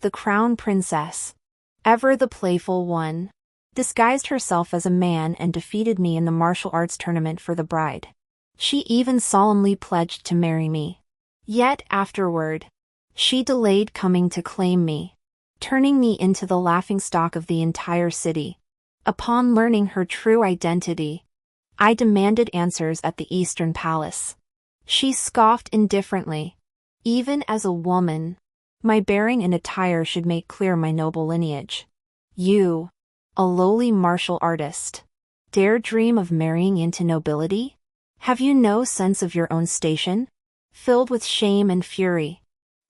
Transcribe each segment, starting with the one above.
The crown princess, ever the playful one, disguised herself as a man and defeated me in the martial arts tournament for the bride. She even solemnly pledged to marry me. Yet afterward, she delayed coming to claim me, turning me into the laughingstock of the entire city. Upon learning her true identity, I demanded answers at the Eastern Palace. She scoffed indifferently. Even as a woman, my bearing and attire should make clear my noble lineage. You, a lowly martial artist, dare dream of marrying into nobility? Have you no sense of your own station? Filled with shame and fury,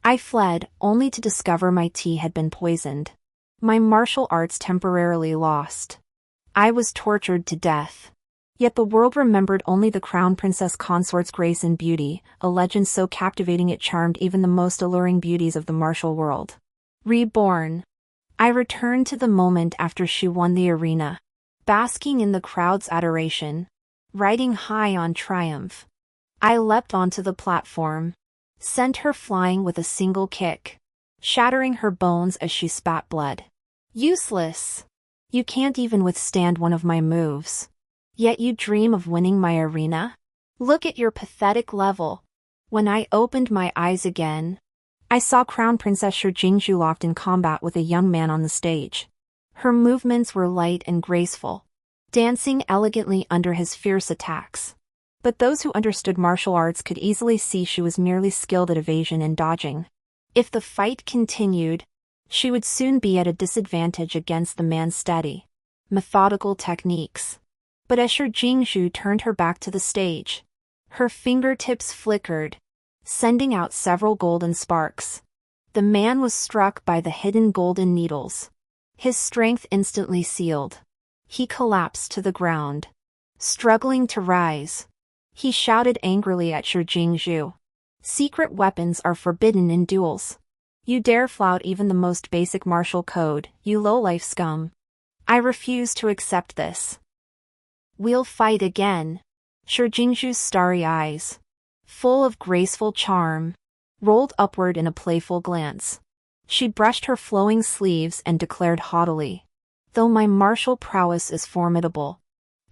I fled, only to discover my tea had been poisoned. My martial arts temporarily lost. I was tortured to death. Yet the world remembered only the crown princess consort's grace and beauty, a legend so captivating it charmed even the most alluring beauties of the martial world. Reborn. I returned to the moment after she won the arena, basking in the crowd's adoration, riding high on triumph. I leapt onto the platform, sent her flying with a single kick, shattering her bones as she spat blood. Useless! You can't even withstand one of my moves. Yet you dream of winning my arena? Look at your pathetic level. When I opened my eyes again, I saw Crown Princess Shi Jingzhu locked in combat with a young man on the stage. Her movements were light and graceful, dancing elegantly under his fierce attacks. But those who understood martial arts could easily see she was merely skilled at evasion and dodging. If the fight continued, she would soon be at a disadvantage against the man's steady, methodical techniques. But as Shi Jingzhu turned her back to the stage, her fingertips flickered, sending out several golden sparks. The man was struck by the hidden golden needles. His strength instantly sealed. He collapsed to the ground. Struggling to rise, he shouted angrily at Shi Jingzhu. Secret weapons are forbidden in duels. You dare flout even the most basic martial code, you low-life scum. I refuse to accept this. We'll fight again. Shi Jingzhu's starry eyes, full of graceful charm, rolled upward in a playful glance. She brushed her flowing sleeves and declared haughtily, "Though my martial prowess is formidable,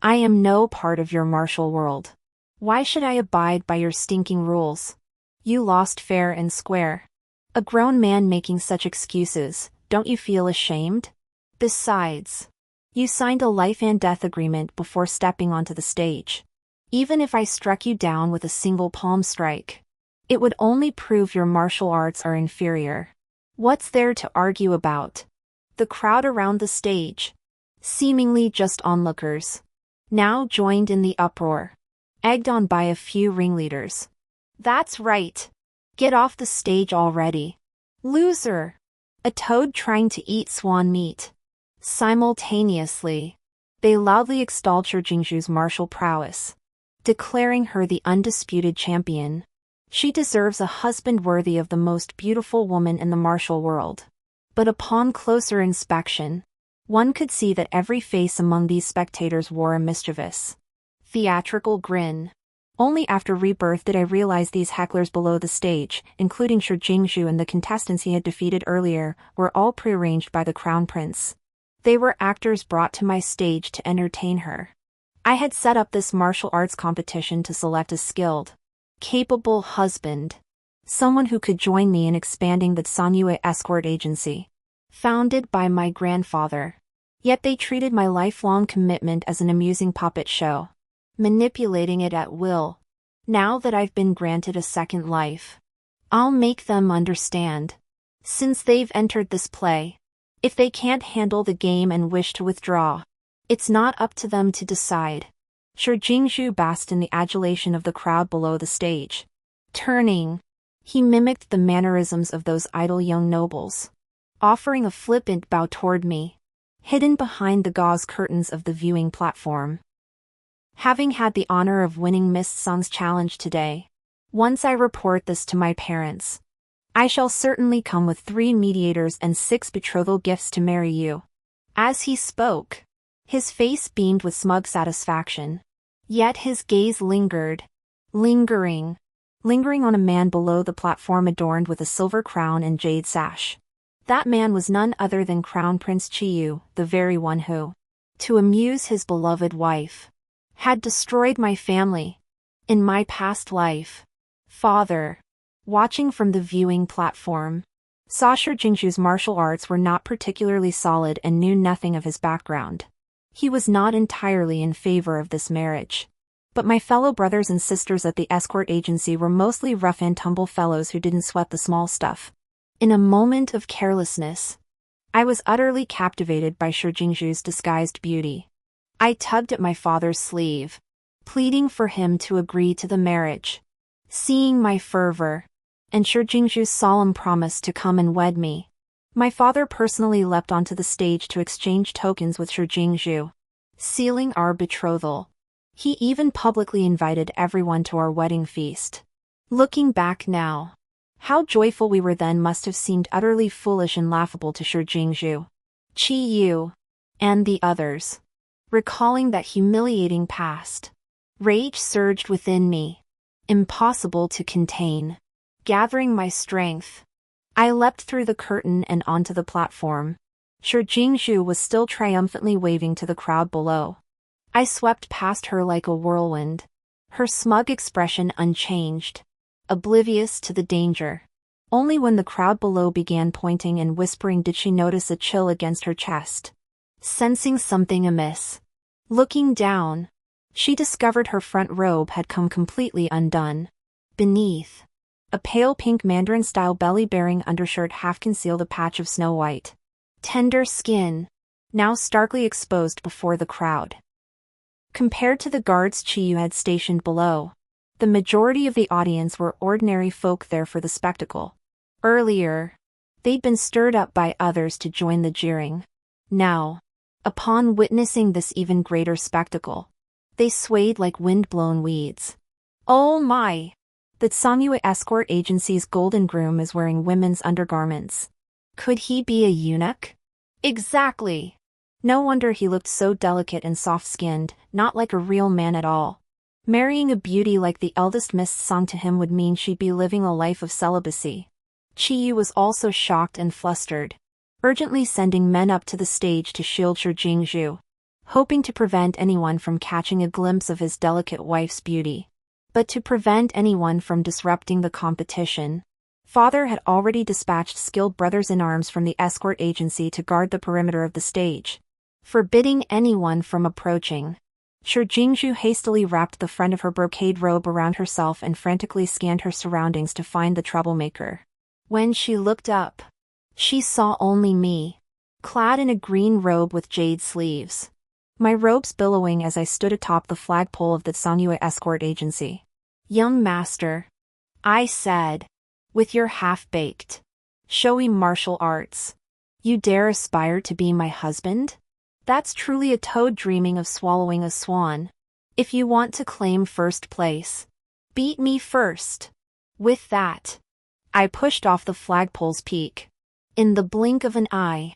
I am no part of your martial world. Why should I abide by your stinking rules? You lost fair and square." A grown man making such excuses, don't you feel ashamed? Besides, you signed a life and death agreement before stepping onto the stage. Even if I struck you down with a single palm strike, it would only prove your martial arts are inferior. What's there to argue about? The crowd around the stage, seemingly just onlookers, now joined in the uproar, egged on by a few ringleaders. That's right. Get off the stage already. Loser! A toad trying to eat swan meat. Simultaneously, they loudly extolled Shi Jingzhu's martial prowess, declaring her the undisputed champion. She deserves a husband worthy of the most beautiful woman in the martial world. But upon closer inspection, one could see that every face among these spectators wore a mischievous, theatrical grin. Only after Rebirth did I realize these hecklers below the stage, including Shi Jingzhu and the contestants he had defeated earlier, were all prearranged by the crown prince. They were actors brought to my stage to entertain her. I had set up this martial arts competition to select a skilled, capable husband, someone who could join me in expanding the Sanyue escort agency, founded by my grandfather. Yet they treated my lifelong commitment as an amusing puppet show, manipulating it at will. Now that I've been granted a second life, I'll make them understand. Since they've entered this play, if they can't handle the game and wish to withdraw, it's not up to them to decide. Shi Jingzhu basked in the adulation of the crowd below the stage. Turning, he mimicked the mannerisms of those idle young nobles, offering a flippant bow toward me, hidden behind the gauze curtains of the viewing platform. Having had the honor of winning Miss Sung's challenge today, once I report this to my parents, I shall certainly come with 3 mediators and 6 betrothal gifts to marry you. As he spoke, his face beamed with smug satisfaction. Yet his gaze lingered, lingering on a man below the platform adorned with a silver crown and jade sash. That man was none other than Crown Prince Chiyu, the very one who, to amuse his beloved wife, had destroyed my family. In my past life, father, watching from the viewing platform, saw Shi Jingzhu's martial arts were not particularly solid and knew nothing of his background. He was not entirely in favor of this marriage. But my fellow brothers and sisters at the escort agency were mostly rough-and-tumble fellows who didn't sweat the small stuff. In a moment of carelessness, I was utterly captivated by Shi Jingzhu's disguised beauty. I tugged at my father's sleeve, pleading for him to agree to the marriage. Seeing my fervor, and Shi Jingzhu's solemn promise to come and wed me, my father personally leapt onto the stage to exchange tokens with Shi Jingzhu, sealing our betrothal. He even publicly invited everyone to our wedding feast. Looking back now, how joyful we were then must have seemed utterly foolish and laughable to Shi Jingzhu, Chiyu, and the others. Recalling that humiliating past, rage surged within me, impossible to contain. Gathering my strength, I leapt through the curtain and onto the platform. Shi Jingzhu was still triumphantly waving to the crowd below. I swept past her like a whirlwind, her smug expression unchanged, oblivious to the danger. Only when the crowd below began pointing and whispering did she notice a chill against her chest. Sensing something amiss, looking down, she discovered her front robe had come completely undone. Beneath, a pale pink Mandarin-style belly-bearing undershirt half concealed a patch of snow-white, tender skin, now starkly exposed before the crowd. Compared to the guards Chiyu had stationed below, the majority of the audience were ordinary folk there for the spectacle. Earlier, they'd been stirred up by others to join the jeering. Now, upon witnessing this even greater spectacle, they swayed like wind-blown weeds. Oh my! The Songyue escort agency's golden groom is wearing women's undergarments. Could he be a eunuch? Exactly! No wonder he looked so delicate and soft-skinned, not like a real man at all. Marrying a beauty like the eldest Miss Song to him would mean she'd be living a life of celibacy. Chiyu was also shocked and flustered, urgently sending men up to the stage to shield Shi Jingzhu, hoping to prevent anyone from catching a glimpse of his delicate wife's beauty. But to prevent anyone from disrupting the competition, father had already dispatched skilled brothers-in-arms from the escort agency to guard the perimeter of the stage, forbidding anyone from approaching. Shi Jingzhu hastily wrapped the front of her brocade robe around herself and frantically scanned her surroundings to find the troublemaker. When she looked up, she saw only me, clad in a green robe with jade sleeves. My robes billowing as I stood atop the flagpole of the Songyue escort agency. "Young master," I said, "with your half-baked, showy martial arts, you dare aspire to be my husband? That's truly a toad dreaming of swallowing a swan. If you want to claim first place, beat me first." With that, I pushed off the flagpole's peak. In the blink of an eye,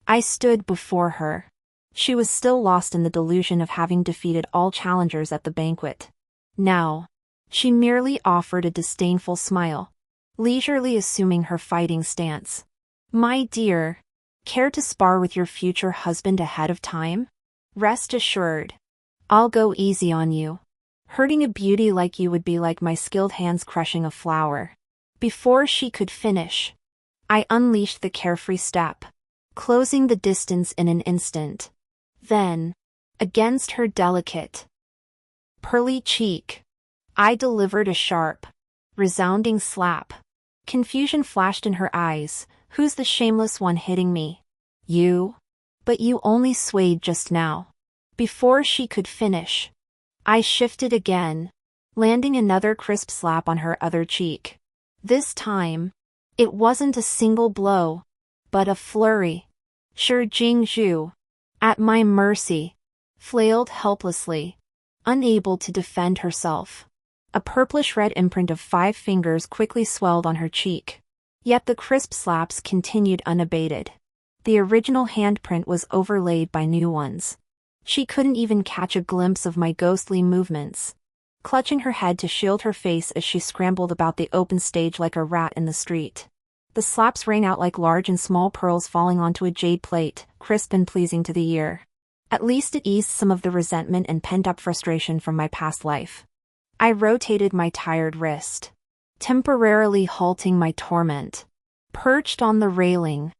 I stood before her. She was still lost in the delusion of having defeated all challengers at the banquet. Now, she merely offered a disdainful smile, leisurely assuming her fighting stance. "My dear, care to spar with your future husband ahead of time? Rest assured, I'll go easy on you. Hurting a beauty like you would be like my skilled hands crushing a flower." Before she could finish, I unleashed the carefree step, closing the distance in an instant. Then, against her delicate, pearly cheek, I delivered a sharp, resounding slap. Confusion flashed in her eyes. "Who's the shameless one hitting me?" "You? But you only swayed just now." Before she could finish, I shifted again, landing another crisp slap on her other cheek. This time, it wasn't a single blow, but a flurry. Shi Jingzhu, at my mercy, flailed helplessly, unable to defend herself. A purplish-red imprint of 5 fingers quickly swelled on her cheek. Yet the crisp slaps continued unabated. The original handprint was overlaid by new ones. She couldn't even catch a glimpse of my ghostly movements, clutching her head to shield her face as she scrambled about the open stage like a rat in the street. The slaps rang out like large and small pearls falling onto a jade plate, crisp and pleasing to the ear. At least it eased some of the resentment and pent-up frustration from my past life. I rotated my tired wrist, temporarily halting my torment. Perched on the railing,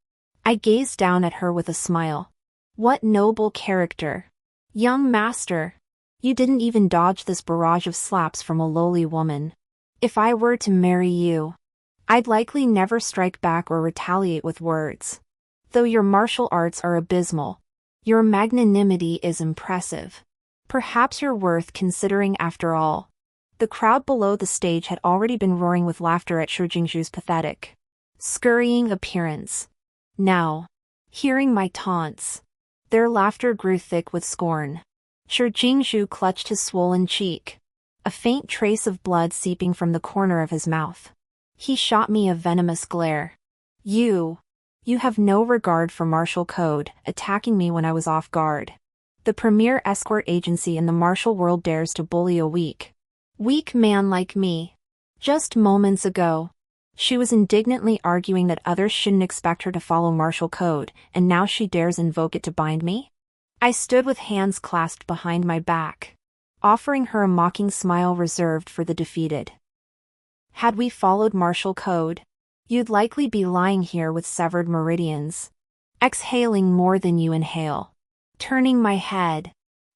I gazed down at her with a smile. What noble character. Young master. You didn't even dodge this barrage of slaps from a lowly woman. If I were to marry you, I'd likely never strike back or retaliate with words. Though your martial arts are abysmal, your magnanimity is impressive. Perhaps you're worth considering after all. The crowd below the stage had already been roaring with laughter at Shi Jingzhu's pathetic, scurrying appearance. Now, hearing my taunts, their laughter grew thick with scorn. Shi Jingzhu clutched his swollen cheek, a faint trace of blood seeping from the corner of his mouth. He shot me a venomous glare. You have no regard for martial code, attacking me when I was off guard. The premier escort agency in the martial world dares to bully a weak man like me. Just moments ago, she was indignantly arguing that others shouldn't expect her to follow martial code, and now she dares invoke it to bind me? I stood with hands clasped behind my back, offering her a mocking smile reserved for the defeated. Had we followed martial code, you'd likely be lying here with severed meridians, exhaling more than you inhale. Turning my head,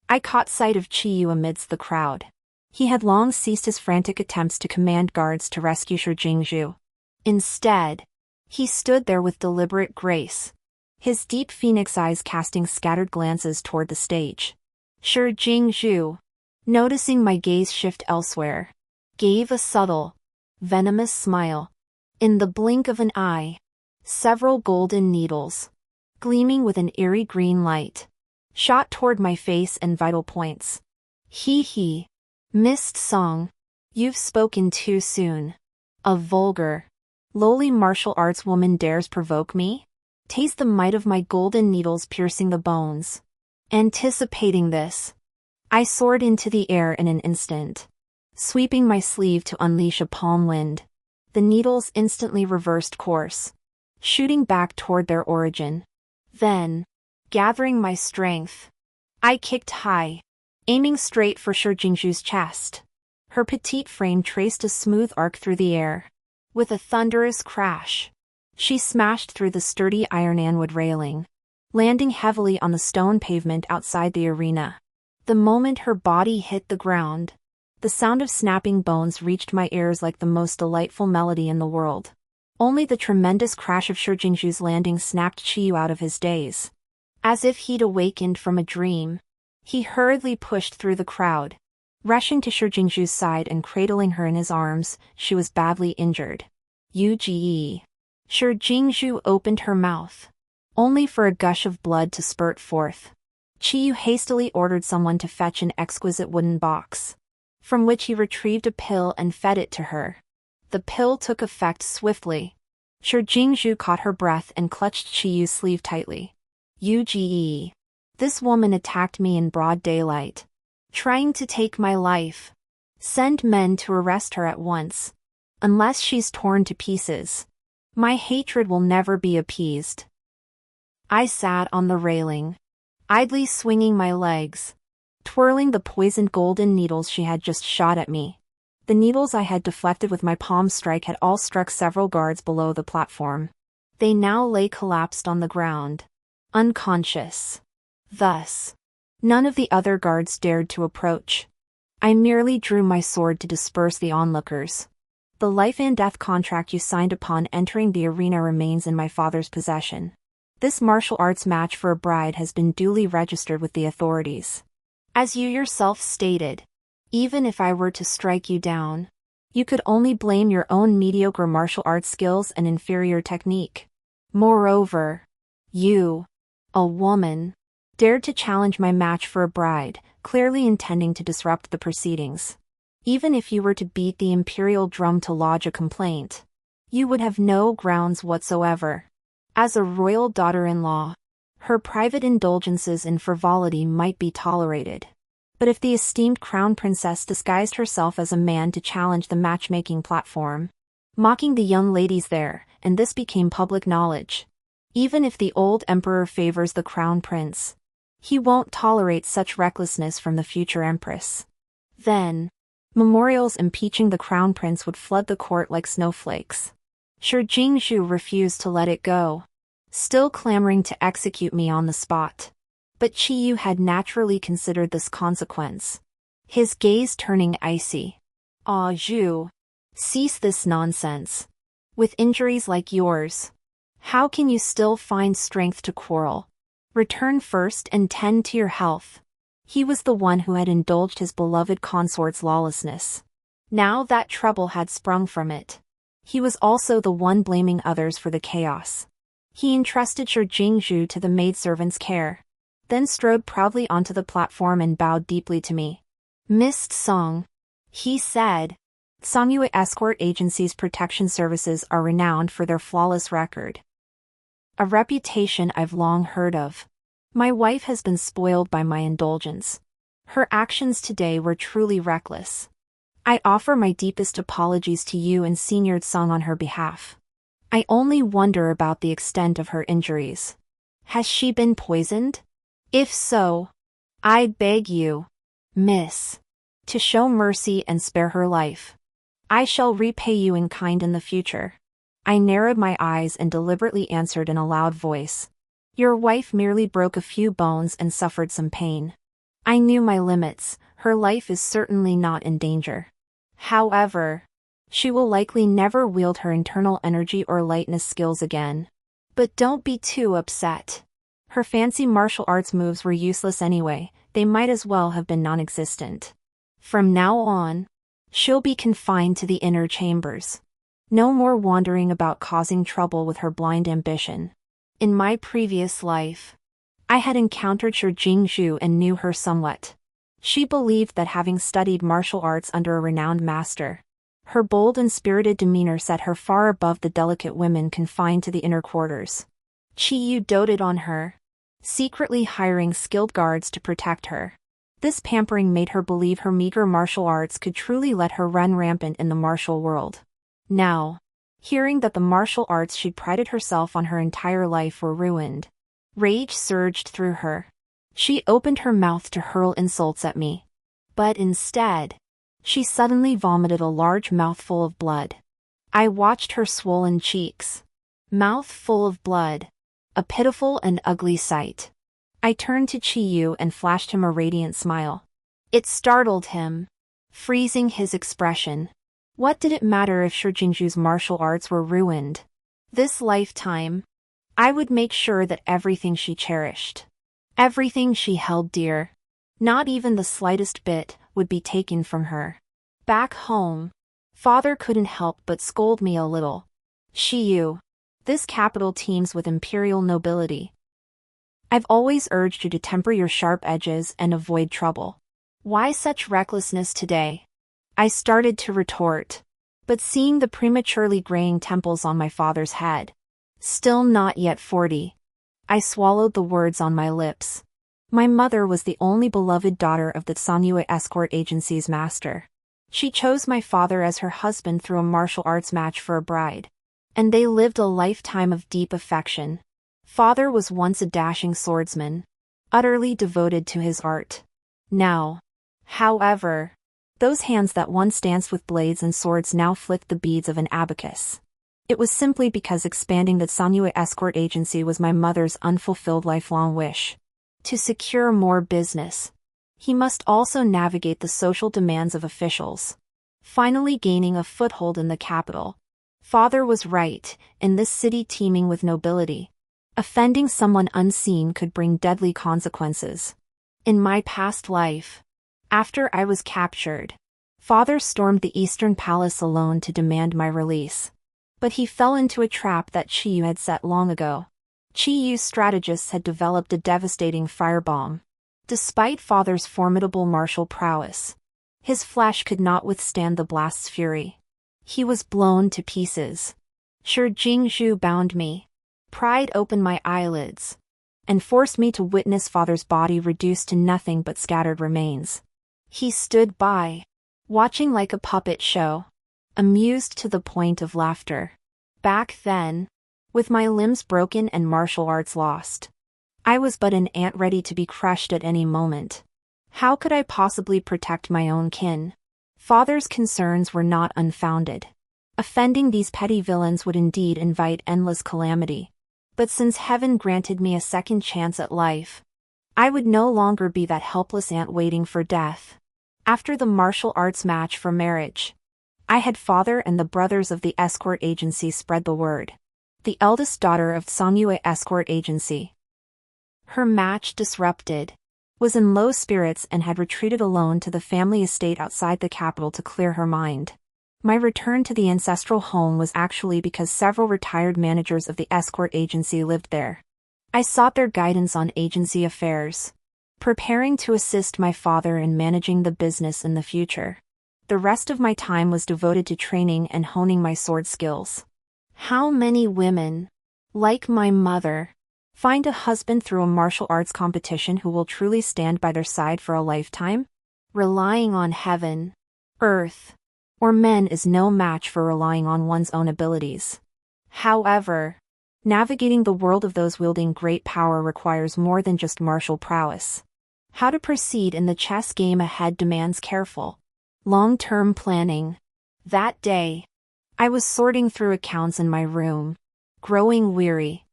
I caught sight of Qiyu amidst the crowd. He had long ceased his frantic attempts to command guards to rescue Shi Jingzhu. Instead, he stood there with deliberate grace, his deep phoenix eyes casting scattered glances toward the stage. Shi Jingzhu, noticing my gaze shift elsewhere, gave a subtle, venomous smile. In the blink of an eye, several golden needles, gleaming with an eerie green light, shot toward my face and vital points. Hee. Mist song. You've spoken too soon. A vulgar, lowly martial arts woman dares provoke me? Taste the might of my golden needles piercing the bones. Anticipating this, I soared into the air in an instant, sweeping my sleeve to unleash a palm wind. The needles instantly reversed course, shooting back toward their origin. Then, gathering my strength, I kicked high, aiming straight for Shi Jingzhu's chest. Her petite frame traced a smooth arc through the air. With a thunderous crash, she smashed through the sturdy iron anwood railing, landing heavily on the stone pavement outside the arena. The moment her body hit the ground, the sound of snapping bones reached my ears like the most delightful melody in the world. Only the tremendous crash of Shi Jingzhu's landing snapped Qiyu out of his daze. As if he'd awakened from a dream, he hurriedly pushed through the crowd, rushing to Shi Jingzhu's side and cradling her in his arms. She was badly injured. Uge. Shi Jingzhu opened her mouth, only for a gush of blood to spurt forth. Qiyu hastily ordered someone to fetch an exquisite wooden box, from which he retrieved a pill and fed it to her. The pill took effect swiftly. Shi Jingzhu caught her breath and clutched Qiyu's sleeve tightly. Uge. This woman attacked me in broad daylight, trying to take my life. Send men to arrest her at once. Unless she's torn to pieces, my hatred will never be appeased. I sat on the railing, idly swinging my legs, twirling the poisoned golden needles she had just shot at me. The needles I had deflected with my palm strike had all struck several guards below the platform. They now lay collapsed on the ground, unconscious. Thus, none of the other guards dared to approach. I merely drew my sword to disperse the onlookers. The life and death contract you signed upon entering the arena remains in my father's possession. This martial arts match for a bride has been duly registered with the authorities. As you yourself stated, even if I were to strike you down, you could only blame your own mediocre martial arts skills and inferior technique. Moreover, you, a woman, dared to challenge my match for a bride, clearly intending to disrupt the proceedings. Even if you were to beat the imperial drum to lodge a complaint, you would have no grounds whatsoever. As a royal daughter-in-law, her private indulgences and frivolity might be tolerated. But if the esteemed crown princess disguised herself as a man to challenge the matchmaking platform, mocking the young ladies there, and this became public knowledge. Even if the old emperor favors the crown prince, he won't tolerate such recklessness from the future empress. Then, memorials impeaching the crown prince would flood the court like snowflakes. Shi Jingzhu refused to let it go, still clamoring to execute me on the spot. But Qiyu had naturally considered this consequence, his gaze turning icy. "Ah, Zhu, cease this nonsense. With injuries like yours, how can you still find strength to quarrel? Return first and tend to your health." He was the one who had indulged his beloved consort's lawlessness. Now that trouble had sprung from it, he was also the one blaming others for the chaos. He entrusted Shi Jingzhu to the maidservant's care, then strode proudly onto the platform and bowed deeply to me. "Miss Song," he said, "Songyue Escort Agency's protection services are renowned for their flawless record. A reputation I've long heard of. My wife has been spoiled by my indulgence. Her actions today were truly reckless. I offer my deepest apologies to you and Senior Song on her behalf. I only wonder about the extent of her injuries. Has she been poisoned? If so, I beg you, miss, to show mercy and spare her life. I shall repay you in kind in the future." I narrowed my eyes and deliberately answered in a loud voice. "Your wife merely broke a few bones and suffered some pain. I knew my limits, her life is certainly not in danger. However, she will likely never wield her internal energy or lightness skills again. But don't be too upset. Her fancy martial arts moves were useless anyway, they might as well have been non-existent. From now on, she'll be confined to the inner chambers. No more wandering about causing trouble with her blind ambition. In my previous life, I had encountered Shi Jingzhu and knew her somewhat. She believed that having studied martial arts under a renowned master, her bold and spirited demeanor set her far above the delicate women confined to the inner quarters. Qiyu doted on her, secretly hiring skilled guards to protect her. This pampering made her believe her meager martial arts could truly let her run rampant in the martial world. Now, hearing that the martial arts she'd prided herself on her entire life were ruined, rage surged through her. She opened her mouth to hurl insults at me. But instead, she suddenly vomited a large mouthful of blood. I watched her swollen cheeks, mouth full of blood, a pitiful and ugly sight. I turned to Qiyu and flashed him a radiant smile. It startled him, freezing his expression. What did it matter if Shi Jingzhu's martial arts were ruined? This lifetime, I would make sure that everything she cherished, everything she held dear, not even the slightest bit, would be taken from her. Back home, father couldn't help but scold me a little. "Qiyu, this capital teems with imperial nobility. I've always urged you to temper your sharp edges and avoid trouble. Why such recklessness today?" I started to retort, but seeing the prematurely graying temples on my father's head, still not yet 40, I swallowed the words on my lips. My mother was the only beloved daughter of the Songyue Escort Agency's master. She chose my father as her husband through a martial arts match for a bride, and they lived a lifetime of deep affection. Father was once a dashing swordsman, utterly devoted to his art. Now, however, those hands that once danced with blades and swords now flicked the beads of an abacus. It was simply because expanding the Songyue Escort Agency was my mother's unfulfilled lifelong wish. To secure more business, he must also navigate the social demands of officials. Finally gaining a foothold in the capital. Father was right, in this city teeming with nobility, offending someone unseen could bring deadly consequences. In my past life, after I was captured, father stormed the Eastern Palace alone to demand my release. But he fell into a trap that Qiyu had set long ago. Qiyu's strategists had developed a devastating firebomb. Despite father's formidable martial prowess, his flesh could not withstand the blast's fury. He was blown to pieces. Shi Jingzhu bound me, pried open my eyelids, and forced me to witness father's body reduced to nothing but scattered remains. He stood by, watching like a puppet show. amused to the point of laughter. Back then, with my limbs broken and martial arts lost, I was but an ant ready to be crushed at any moment. How could I possibly protect my own kin? Father's concerns were not unfounded. Offending these petty villains would indeed invite endless calamity. But since heaven granted me a second chance at life, I would no longer be that helpless ant waiting for death. After the martial arts match for marriage, I had father and the brothers of the escort agency spread the word. The eldest daughter of Songyue escort agency, her match disrupted, was in low spirits and had retreated alone to the family estate outside the capital to clear her mind. My return to the ancestral home was actually because several retired managers of the escort agency lived there. I sought their guidance on agency affairs, preparing to assist my father in managing the business in the future. The rest of my time was devoted to training and honing my sword skills. How many women, like my mother, find a husband through a martial arts competition who will truly stand by their side for a lifetime? Relying on heaven, earth, or men is no match for relying on one's own abilities. However, navigating the world of those wielding great power requires more than just martial prowess. How to proceed in the chess game ahead demands careful, long-term planning. That day, I was sorting through accounts in my room, growing weary.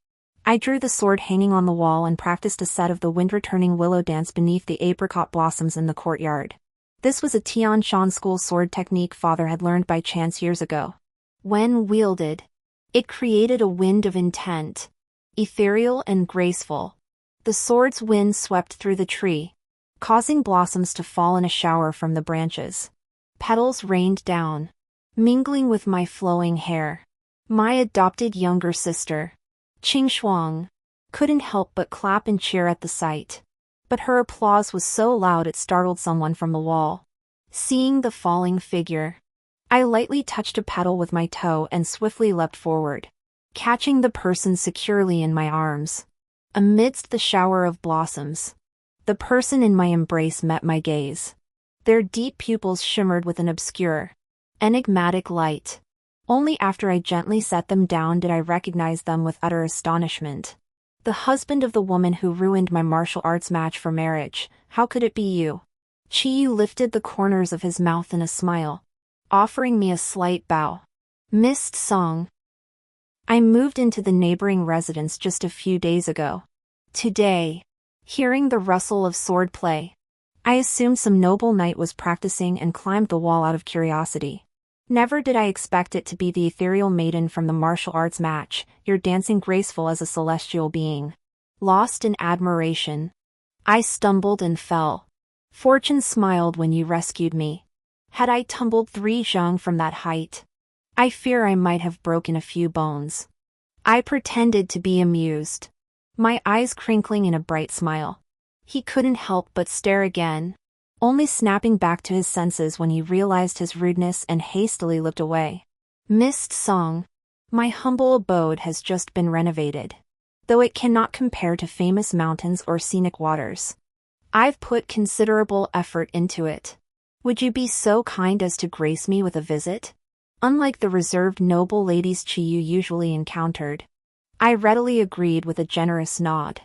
I drew the sword hanging on the wall and practiced a set of the wind-returning willow dance beneath the apricot blossoms in the courtyard. This was a Tian Shan school sword technique father had learned by chance years ago. When wielded, it created a wind of intent, ethereal and graceful. The sword's wind swept through the tree, causing blossoms to fall in a shower from the branches. Petals rained down, mingling with my flowing hair. My adopted younger sister, Qing Shuang, couldn't help but clap and cheer at the sight. But her applause was so loud it startled someone from the wall. Seeing the falling figure, I lightly touched a petal with my toe and swiftly leapt forward, catching the person securely in my arms. Amidst the shower of blossoms, the person in my embrace met my gaze. Their deep pupils shimmered with an obscure, enigmatic light. Only after I gently set them down did I recognize them with utter astonishment. The husband of the woman who ruined my martial arts match for marriage. How could it be you? Chiyu lifted the corners of his mouth in a smile, offering me a slight bow. Missed Song. I moved into the neighboring residence just a few days ago. Today, hearing the rustle of swordplay, I assumed some noble knight was practicing and climbed the wall out of curiosity. Never did I expect it to be the ethereal maiden from the martial arts match, you're dancing graceful as a celestial being. Lost in admiration, I stumbled and fell. Fortune smiled when you rescued me. Had I tumbled 3 zhang from that height, I fear I might have broken a few bones. I pretended to be amused, my eyes crinkling in a bright smile. He couldn't help but stare again, only snapping back to his senses when he realized his rudeness and hastily looked away. Missed Song. My humble abode has just been renovated, though it cannot compare to famous mountains or scenic waters. I've put considerable effort into it. Would you be so kind as to grace me with a visit? Unlike the reserved noble ladies Chiyu usually encountered, I readily agreed with a generous nod.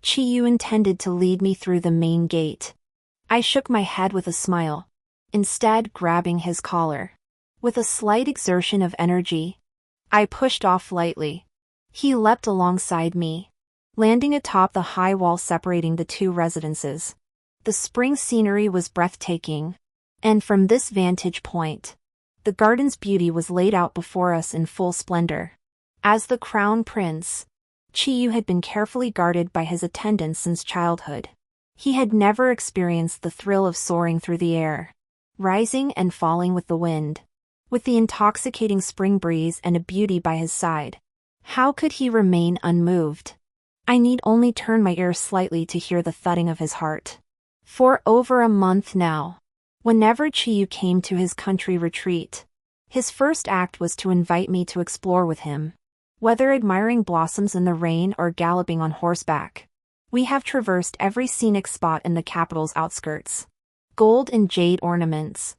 Chiyu intended to lead me through the main gate. I shook my head with a smile, instead grabbing his collar. With a slight exertion of energy, I pushed off lightly. He leapt alongside me, landing atop the high wall separating the 2 residences. The spring scenery was breathtaking, and from this vantage point, the garden's beauty was laid out before us in full splendor. As the crown prince, Chiyu had been carefully guarded by his attendants since childhood. He had never experienced the thrill of soaring through the air, rising and falling with the wind. With the intoxicating spring breeze and a beauty by his side, how could he remain unmoved? I need only turn my ear slightly to hear the thudding of his heart. For over a month now, whenever Chiyu came to his country retreat, his first act was to invite me to explore with him. Whether admiring blossoms in the rain or galloping on horseback, we have traversed every scenic spot in the capital's outskirts. Gold and jade ornaments,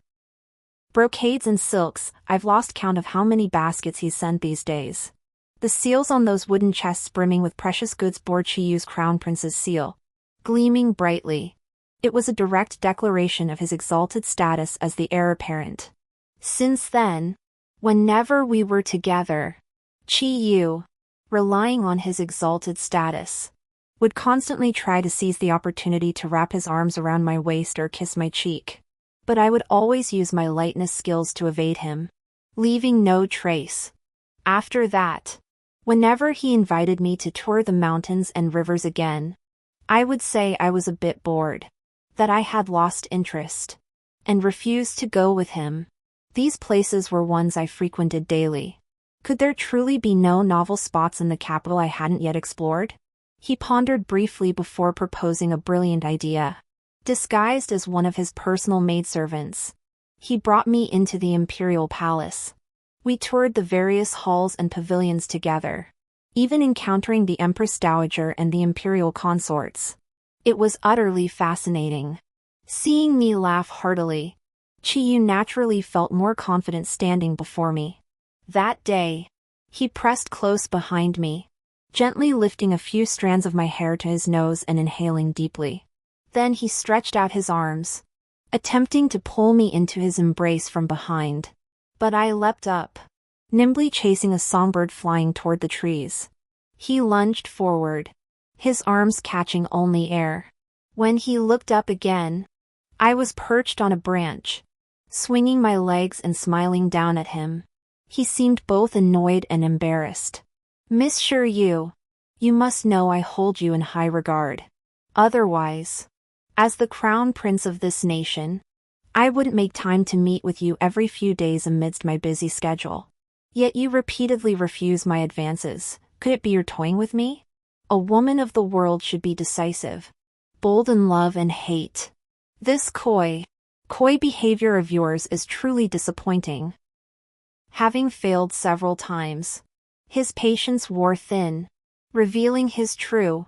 Brocades and silks, I've lost count of how many baskets he's sent these days. The seals on those wooden chests brimming with precious goods bore Chiyu's crown prince's seal, gleaming brightly. It was a direct declaration of his exalted status as the heir apparent. Since then, whenever we were together, Chiyu, relying on his exalted status, would constantly try to seize the opportunity to wrap his arms around my waist or kiss my cheek. But I would always use my lightness skills to evade him, leaving no trace. After that, whenever he invited me to tour the mountains and rivers again, I would say I was a bit bored, that I had lost interest, and refused to go with him. These places were ones I frequented daily. Could there truly be no novel spots in the capital I hadn't yet explored? He pondered briefly before proposing a brilliant idea. Disguised as one of his personal maidservants, he brought me into the imperial palace. We toured the various halls and pavilions together, even encountering the Empress Dowager and the imperial consorts. It was utterly fascinating. Seeing me laugh heartily, Chiyu naturally felt more confident standing before me. That day, he pressed close behind me, gently lifting a few strands of my hair to his nose and inhaling deeply. Then he stretched out his arms, attempting to pull me into his embrace from behind. But I leapt up, nimbly chasing a songbird flying toward the trees. He lunged forward, his arms catching only air. When he looked up again, I was perched on a branch, swinging my legs and smiling down at him. He seemed both annoyed and embarrassed. "Miss Shiryu, you must know I hold you in high regard. Otherwise, as the crown prince of this nation, I wouldn't make time to meet with you every few days amidst my busy schedule. Yet you repeatedly refuse my advances. Could it be you're toying with me? A woman of the world should be decisive, bold in love and hate. This coy behavior of yours is truly disappointing." Having failed several times, his patience wore thin, revealing his true,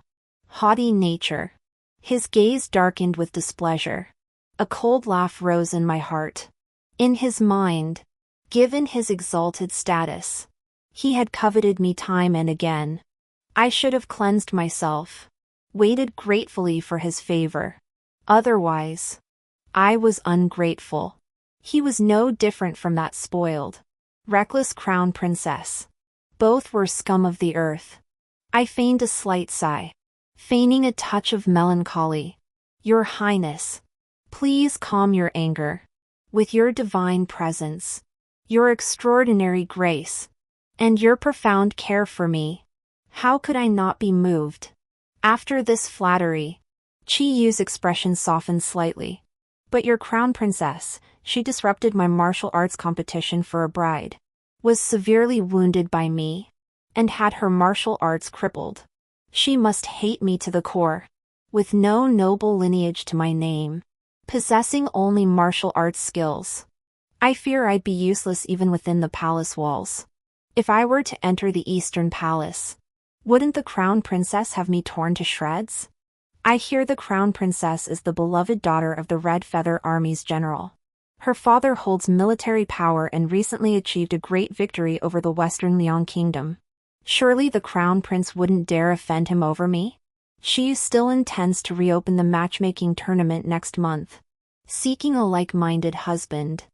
haughty nature. His gaze darkened with displeasure. A cold laugh rose in my heart. In his mind, given his exalted status, he had coveted me time and again. I should have cleansed myself, waited gratefully for his favor. Otherwise, I was ungrateful. He was no different from that spoiled, reckless crown princess. Both were scum of the earth. I feigned a slight sigh, feigning a touch of melancholy. "Your Highness, please calm your anger. With your divine presence, your extraordinary grace, and your profound care for me, how could I not be moved?" After this flattery, Chiyu's expression softened slightly. "But your crown princess, she disrupted my martial arts competition for a bride, was severely wounded by me, and had her martial arts crippled. She must hate me to the core. With no noble lineage to my name, possessing only martial arts skills, I fear I'd be useless even within the palace walls. If I were to enter the Eastern Palace, wouldn't the crown princess have me torn to shreds? I hear the crown princess is the beloved daughter of the Red Feather Army's general. Her father holds military power and recently achieved a great victory over the Western Liang Kingdom. Surely the crown prince wouldn't dare offend him over me? She still intends to reopen the matchmaking tournament next month. Seeking a like-minded husband,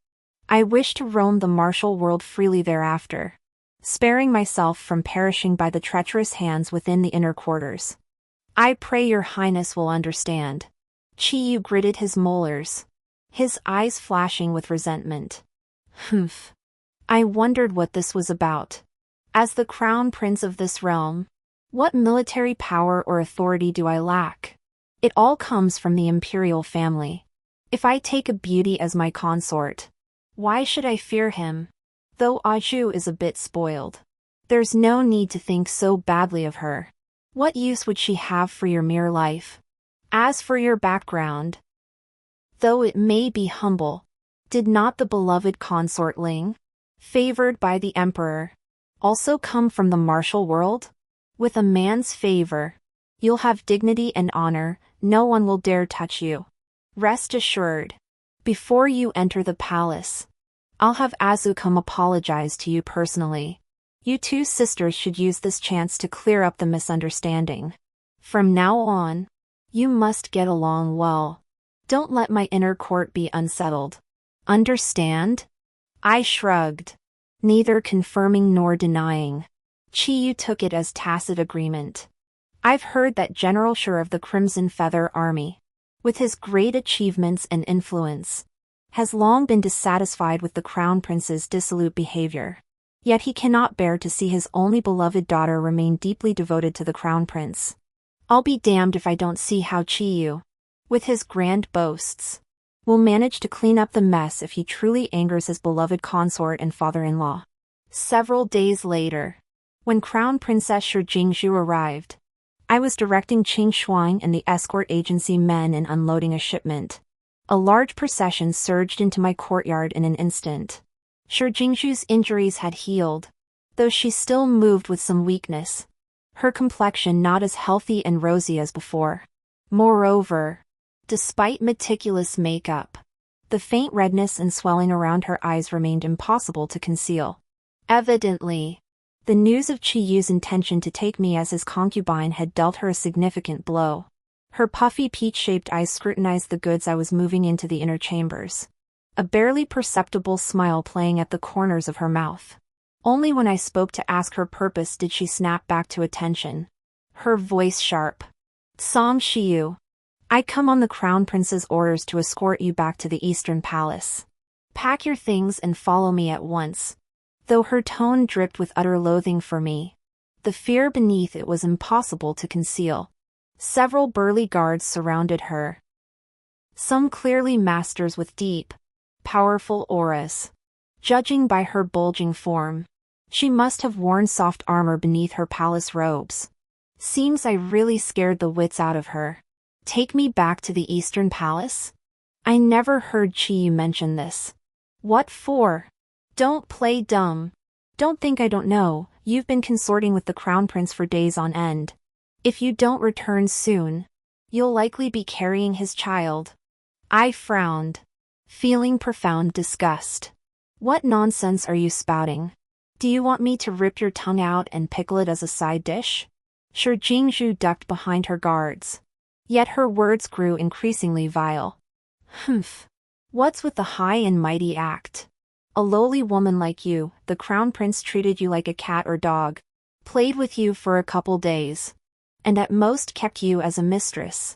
I wish to roam the martial world freely thereafter, sparing myself from perishing by the treacherous hands within the inner quarters. I pray your highness will understand." Chiyu gritted his molars, his eyes flashing with resentment. Humph. I wondered what this was about. As the crown prince of this realm, what military power or authority do I lack? It all comes from the imperial family. If I take a beauty as my consort, why should I fear him? Though Aju is a bit spoiled, there's no need to think so badly of her. What use would she have for your mere life? As for your background, though it may be humble, did not the beloved consort Ling, favored by the emperor, also come from the martial world? With a man's favor, you'll have dignity and honor, no one will dare touch you. Rest assured, before you enter the palace, I'll have Azu come apologize to you personally. You two sisters should use this chance to clear up the misunderstanding. From now on, you must get along well. Don't let my inner court be unsettled. Understand? I shrugged, neither confirming nor denying. Chiyu took it as tacit agreement. I've heard that General Shur of the Crimson Feather Army, with his great achievements and influence, has long been dissatisfied with the Crown Prince's dissolute behavior. Yet he cannot bear to see his only beloved daughter remain deeply devoted to the Crown Prince. I'll be damned if I don't see how Chiyu, with his grand boasts, will manage to clean up the mess if he truly angers his beloved consort and father-in-law. Several days later, when Crown Princess Shi Jingzhu arrived, I was directing Qing Shuang and the escort agency men in unloading a shipment. A large procession surged into my courtyard in an instant. Shi Jingzhu's injuries had healed, though she still moved with some weakness. Her complexion not as healthy and rosy as before. Moreover, despite meticulous makeup, the faint redness and swelling around her eyes remained impossible to conceal. Evidently, the news of Chiyu's intention to take me as his concubine had dealt her a significant blow. Her puffy peach-shaped eyes scrutinized the goods I was moving into the inner chambers, a barely perceptible smile playing at the corners of her mouth. Only when I spoke to ask her purpose did she snap back to attention, her voice sharp. Song Shiyu, I come on the Crown Prince's orders to escort you back to the Eastern Palace. Pack your things and follow me at once. Though her tone dripped with utter loathing for me, the fear beneath it was impossible to conceal. Several burly guards surrounded her, some clearly masters with deep, powerful auras. Judging by her bulging form, she must have worn soft armor beneath her palace robes. Seems I really scared the wits out of her. Take me back to the Eastern Palace? I never heard Chiyu mention this. What for? Don't play dumb. Don't think I don't know, you've been consorting with the Crown Prince for days on end. If you don't return soon, you'll likely be carrying his child. I frowned, feeling profound disgust. What nonsense are you spouting? Do you want me to rip your tongue out and pickle it as a side dish? Shi Jingzhu ducked behind her guards. Yet her words grew increasingly vile. Humph. What's with the high and mighty act? A lowly woman like you, the Crown Prince treated you like a cat or dog, played with you for a couple days, and at most kept you as a mistress.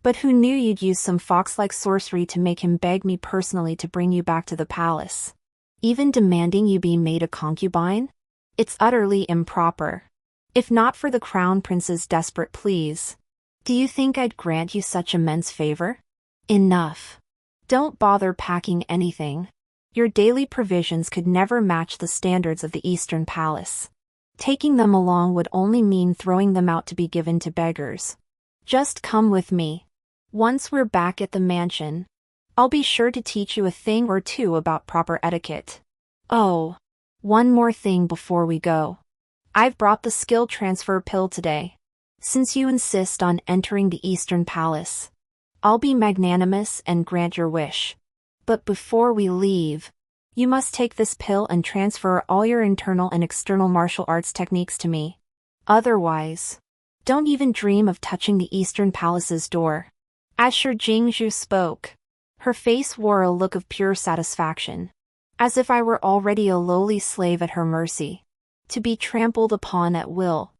But who knew you'd use some fox-like sorcery to make him beg me personally to bring you back to the palace? Even demanding you be made a concubine? It's utterly improper. If not for the Crown Prince's desperate pleas, do you think I'd grant you such immense favor? Enough. Don't bother packing anything. Your daily provisions could never match the standards of the Eastern Palace. Taking them along would only mean throwing them out to be given to beggars. Just come with me. Once we're back at the mansion, I'll be sure to teach you a thing or two about proper etiquette. Oh, one more thing before we go. I've brought the skill transfer pill today. Since you insist on entering the Eastern Palace, I'll be magnanimous and grant your wish. But before we leave, you must take this pill and transfer all your internal and external martial arts techniques to me. Otherwise, don't even dream of touching the Eastern Palace's door. As Shi Jingzhu spoke, her face wore a look of pure satisfaction, as if I were already a lowly slave at her mercy, to be trampled upon at will.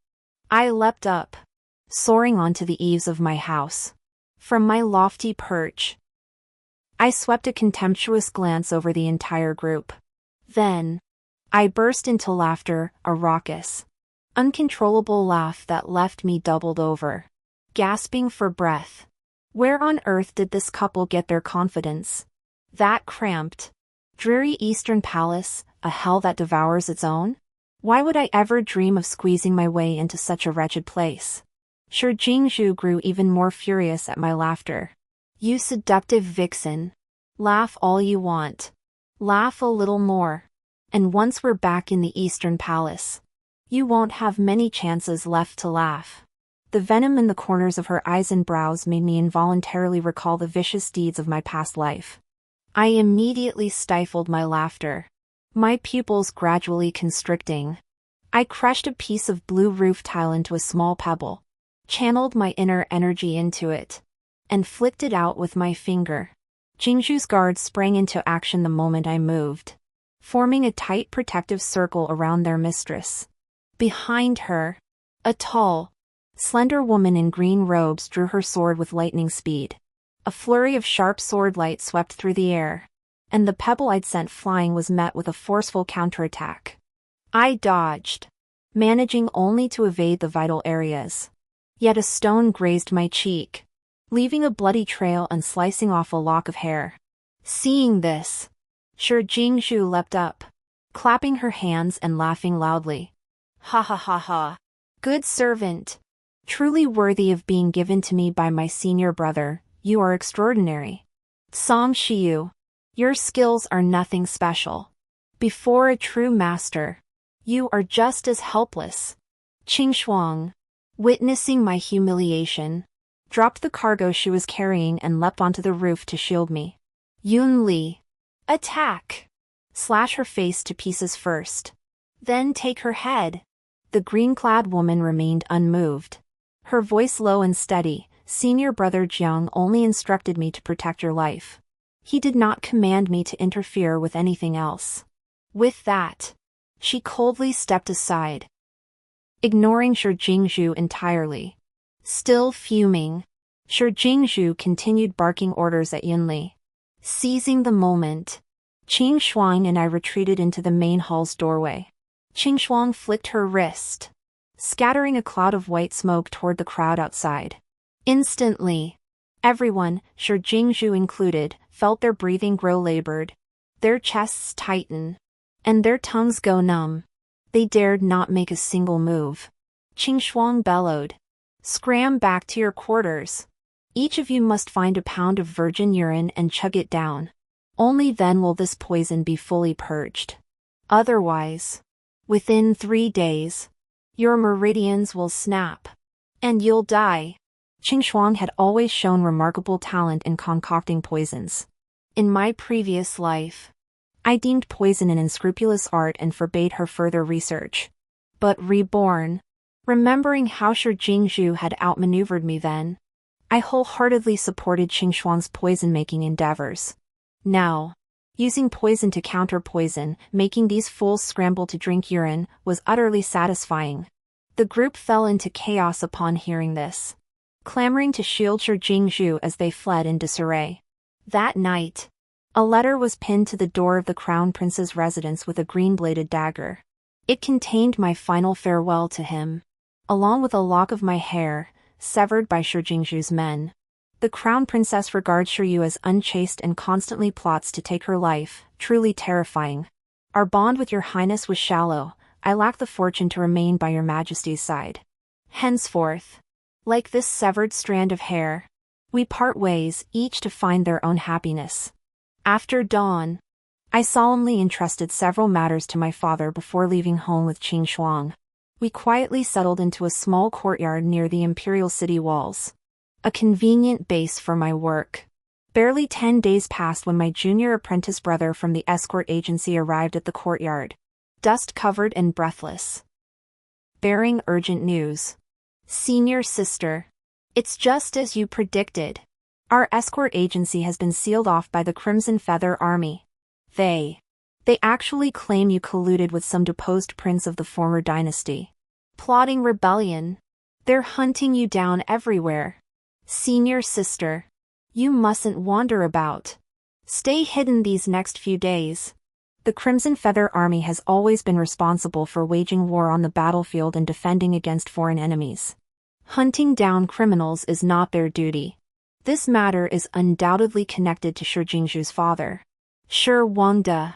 I leapt up, soaring onto the eaves of my house. From my lofty perch, I swept a contemptuous glance over the entire group. Then, I burst into laughter, a raucous, uncontrollable laugh that left me doubled over, gasping for breath. Where on earth did this couple get their confidence? That cramped, dreary Eastern Palace, a hell that devours its own? Why would I ever dream of squeezing my way into such a wretched place? Shi Jingzhu grew even more furious at my laughter. You seductive vixen. Laugh all you want. Laugh a little more. And once we're back in the Eastern Palace, you won't have many chances left to laugh. The venom in the corners of her eyes and brows made me involuntarily recall the vicious deeds of my past life. I immediately stifled my laughter. my pupils gradually constricting. I crushed a piece of blue roof tile into a small pebble, channeled my inner energy into it, and flicked it out with my finger. Jingzhu's guards sprang into action the moment I moved, forming a tight protective circle around their mistress. Behind her, a tall, slender woman in green robes drew her sword with lightning speed. A flurry of sharp sword light swept through the air, and the pebble I'd sent flying was met with a forceful counterattack. I dodged, managing only to evade the vital areas. Yet a stone grazed my cheek, leaving a bloody trail and slicing off a lock of hair. Seeing this, Jingzhu leapt up, clapping her hands and laughing loudly. Ha ha ha ha. Good servant. Truly worthy of being given to me by my senior brother, you are extraordinary. Song Shiyu, your skills are nothing special. Before a true master, you are just as helpless. Qing Shuang, witnessing my humiliation, dropped the cargo she was carrying and leapt onto the roof to shield me. Yun Li, attack! Slash her face to pieces first. Then take her head. The green-clad woman remained unmoved. Her voice low and steady. Senior brother Jiang only instructed me to protect your life. He did not command me to interfere with anything else. With that, she coldly stepped aside, ignoring Jingzhu entirely. Still fuming, Jingzhu continued barking orders at Yunli. Seizing the moment, Qing Shuang and I retreated into the main hall's doorway. Qing Shuang flicked her wrist, scattering a cloud of white smoke toward the crowd outside. Instantly, everyone, Jingzhu included, felt their breathing grow labored, their chests tighten, and their tongues go numb. They dared not make a single move. Qing Shuang bellowed. Scram back to your quarters. Each of you must find a pound of virgin urine and chug it down. Only then will this poison be fully purged. Otherwise, within 3 days, your meridians will snap, and you'll die. Qing Shuang had always shown remarkable talent in concocting poisons. In my previous life, I deemed poison an unscrupulous art and forbade her further research. But reborn, remembering how Jingzhu had outmaneuvered me then, I wholeheartedly supported Qing Shuang's poison-making endeavors. Now, using poison to counter poison, making these fools scramble to drink urine, was utterly satisfying. The group fell into chaos upon hearing this, clamoring to shield Jingzhu as they fled in disarray. That night, a letter was pinned to the door of the Crown Prince's residence with a green-bladed dagger. It contained my final farewell to him, along with a lock of my hair, severed by Jingzhu's men. The Crown Princess regards you as unchaste and constantly plots to take her life, truly terrifying. Our bond with your highness was shallow. I lack the fortune to remain by your majesty's side. Henceforth, like this severed strand of hair, we part ways, each to find their own happiness. After dawn, I solemnly entrusted several matters to my father before leaving home with Qing Shuang. We quietly settled into a small courtyard near the imperial city walls, a convenient base for my work. Barely 10 days passed when my junior apprentice brother from the escort agency arrived at the courtyard, dust-covered and breathless, bearing urgent news. Senior sister, it's just as you predicted. Our escort agency has been sealed off by the Crimson Feather Army. They actually claim you colluded with some deposed prince of the former dynasty, plotting rebellion. They're hunting you down everywhere. Senior sister, you mustn't wander about. Stay hidden these next few days. The Crimson Feather Army has always been responsible for waging war on the battlefield and defending against foreign enemies. Hunting down criminals is not their duty. This matter is undoubtedly connected to Jingzhu's father, Wangde,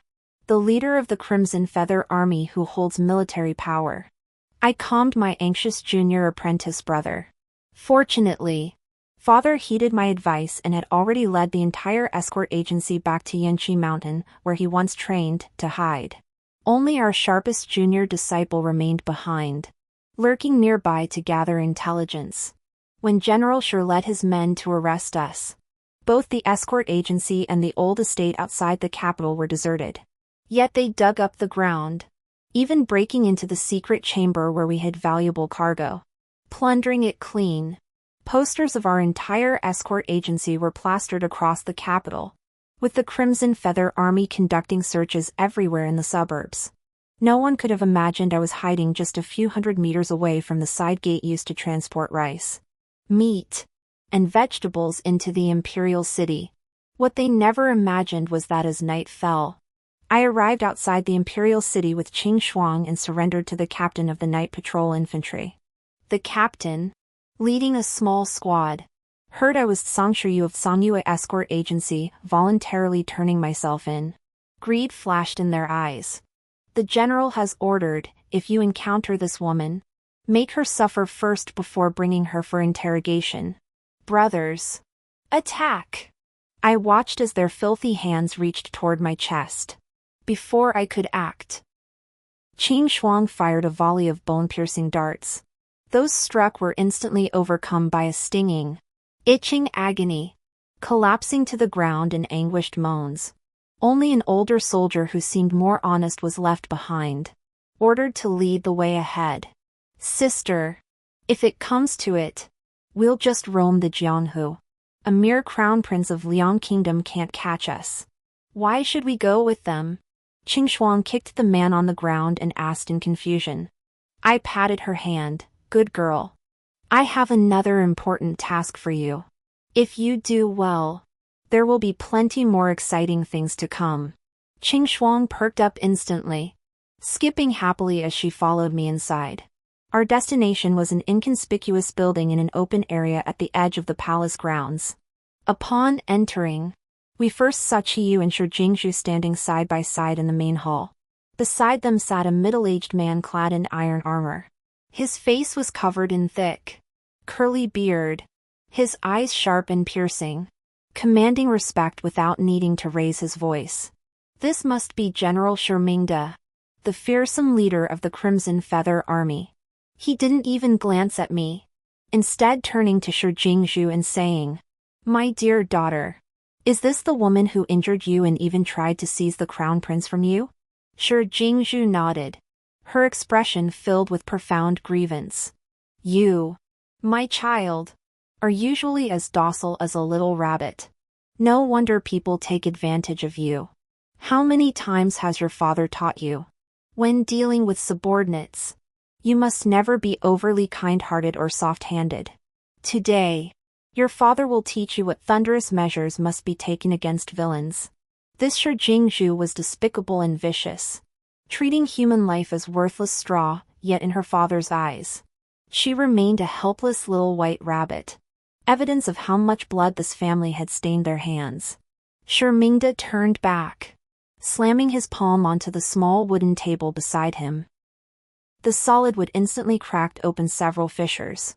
the leader of the Crimson Feather Army who holds military power. I calmed my anxious junior apprentice brother. Fortunately, father heeded my advice and had already led the entire escort agency back to Yanqi Mountain, where he once trained, to hide. Only our sharpest junior disciple remained behind, lurking nearby to gather intelligence. When General led his men to arrest us, both the escort agency and the old estate outside the capital were deserted. Yet they dug up the ground, even breaking into the secret chamber where we hid valuable cargo, plundering it clean. Posters of our entire escort agency were plastered across the capital, with the Crimson Feather Army conducting searches everywhere in the suburbs. No one could have imagined I was hiding just a few hundred meters away from the side gate used to transport rice, meat, and vegetables into the imperial city. What they never imagined was that as night fell, I arrived outside the imperial city with Qing Shuang and surrendered to the captain of the night patrol infantry. The captain, leading a small squad, heard I was Songshiryu of Songyue escort agency, voluntarily turning myself in. Greed flashed in their eyes. The general has ordered, if you encounter this woman, make her suffer first before bringing her for interrogation. Brothers, attack! I watched as their filthy hands reached toward my chest. Before I could act, Qing Shuang fired a volley of bone-piercing darts. Those struck were instantly overcome by a stinging, itching agony, collapsing to the ground in anguished moans. Only an older soldier who seemed more honest was left behind, ordered to lead the way ahead. Sister, if it comes to it, we'll just roam the Jianghu. A mere crown prince of Liang Kingdom can't catch us. Why should we go with them? Qing Shuang kicked the man on the ground and asked in confusion. I patted her hand. Good girl. I have another important task for you. If you do well, there will be plenty more exciting things to come. Qing Shuang perked up instantly, skipping happily as she followed me inside. Our destination was an inconspicuous building in an open area at the edge of the palace grounds. Upon entering, we first saw Qiyu and Shi Jingzhu standing side by side in the main hall. Beside them sat a middle-aged man clad in iron armor. His face was covered in thick, curly beard, his eyes sharp and piercing, commanding respect without needing to raise his voice. This must be General Shi Mingde, the fearsome leader of the Crimson Feather Army. He didn't even glance at me, instead turning to Shi Jingzhu and saying, My dear daughter, is this the woman who injured you and even tried to seize the crown prince from you? Shi Jingzhu nodded, her expression filled with profound grievance. You, my child, are usually as docile as a little rabbit. No wonder people take advantage of you. How many times has your father taught you? When dealing with subordinates, you must never be overly kind-hearted or soft-handed. Today, your father will teach you what thunderous measures must be taken against villains. This Shi Jingzhu was despicable and vicious, treating human life as worthless straw, yet in her father's eyes, she remained a helpless little white rabbit, evidence of how much blood this family had stained their hands. Shi Mingde turned back, slamming his palm onto the small wooden table beside him. The solid wood instantly cracked open several fissures.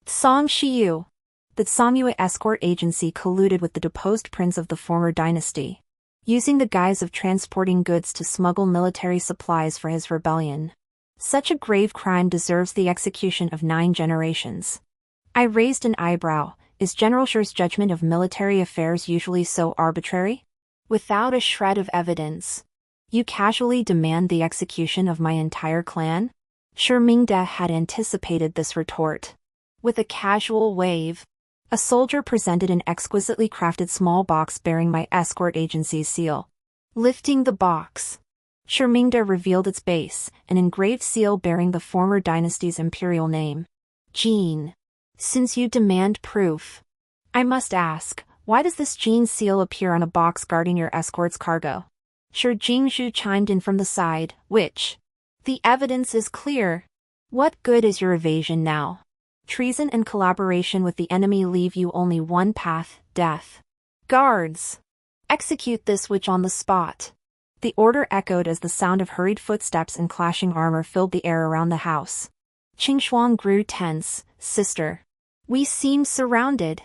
Song Shiyu, the Songyue escort agency colluded with the deposed prince of the former dynasty, using the guise of transporting goods to smuggle military supplies for his rebellion. Such a grave crime deserves the execution of 9 generations. I raised an eyebrow. Is General Shi's judgment of military affairs usually so arbitrary? Without a shred of evidence, you casually demand the execution of my entire clan? Shi Mingde had anticipated this retort. With a casual wave, a soldier presented an exquisitely crafted small box bearing my escort agency's seal. Lifting the box, Shi Mingde revealed its base, an engraved seal bearing the former dynasty's imperial name. Jean, since you demand proof, I must ask, why does this Jean seal appear on a box guarding your escort's cargo? Shi Jingzhu chimed in from the side, which? The evidence is clear. What good is your evasion now? Treason and collaboration with the enemy leave you only one path, death. Guards, execute this witch on the spot. The order echoed as the sound of hurried footsteps and clashing armor filled the air around the house. Qing Shuang grew tense. Sister, we seem surrounded.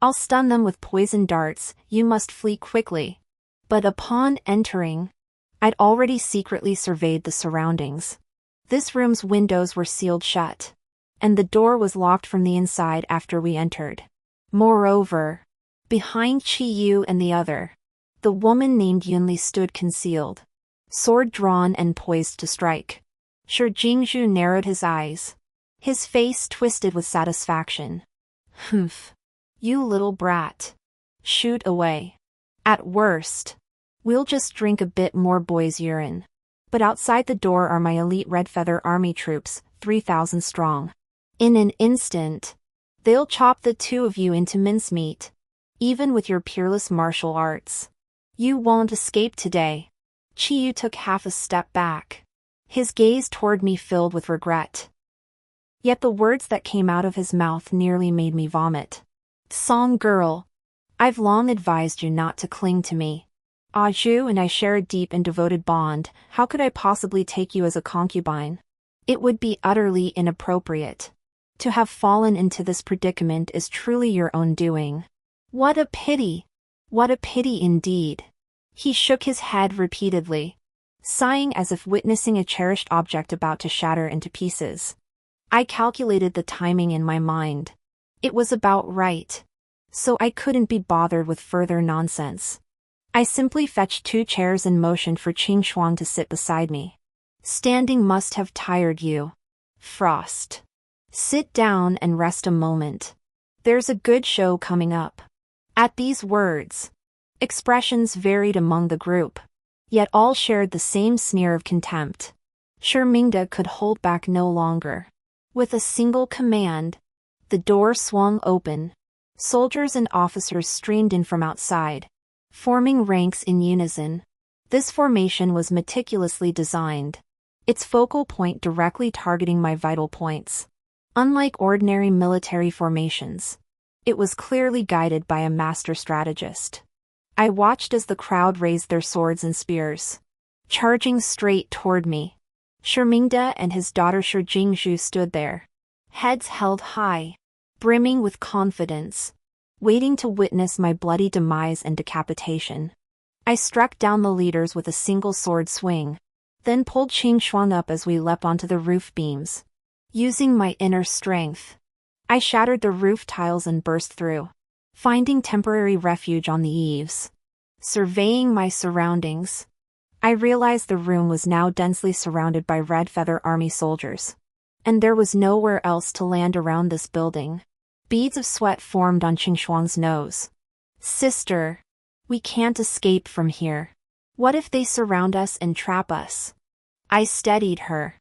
I'll stun them with poison darts, you must flee quickly. But upon entering, I'd already secretly surveyed the surroundings. This room's windows were sealed shut, and the door was locked from the inside after we entered. Moreover, behind Qiyu and the other, the woman named Yunli stood concealed. sword drawn and poised to strike. Shi Jingzhu narrowed his eyes. His face twisted with satisfaction. Humph. You little brat. Shoot away. At worst, we'll just drink a bit more boy's urine. But outside the door are my elite Red Feather Army troops, 3,000 strong. In an instant, they'll chop the two of you into mincemeat. Even with your peerless martial arts, you won't escape today. Qiyu took half a step back. His gaze toward me filled with regret. Yet the words that came out of his mouth nearly made me vomit. Song girl, I've long advised you not to cling to me. Aju and I share a deep and devoted bond. How could I possibly take you as a concubine? It would be utterly inappropriate. To have fallen into this predicament is truly your own doing. What a pity! What a pity indeed! He shook his head repeatedly, sighing as if witnessing a cherished object about to shatter into pieces. I calculated the timing in my mind. It was about right. So I couldn't be bothered with further nonsense. I simply fetched 2 chairs and motioned for Qing Shuang to sit beside me. Standing must have tired you. Frost. Sit down and rest a moment. There's a good show coming up. At these words, expressions varied among the group, yet all shared the same sneer of contempt. Shi Mingde could hold back no longer. With a single command, the door swung open. Soldiers and officers streamed in from outside, forming ranks in unison. This formation was meticulously designed, its focal point directly targeting my vital points. Unlike ordinary military formations, it was clearly guided by a master strategist. I watched as the crowd raised their swords and spears, charging straight toward me. Shi Mingde and his daughter Shi Jingzhu stood there, heads held high, brimming with confidence, waiting to witness my bloody demise and decapitation. I struck down the leaders with a single sword swing, then pulled Qing Shuang up as we leapt onto the roof beams. Using my inner strength, I shattered the roof tiles and burst through, finding temporary refuge on the eaves. Surveying my surroundings, I realized the room was now densely surrounded by Red Feather Army soldiers, and there was nowhere else to land around this building. Beads of sweat formed on Qing Shuang's nose. Sister, we can't escape from here. What if they surround us and trap us? I steadied her.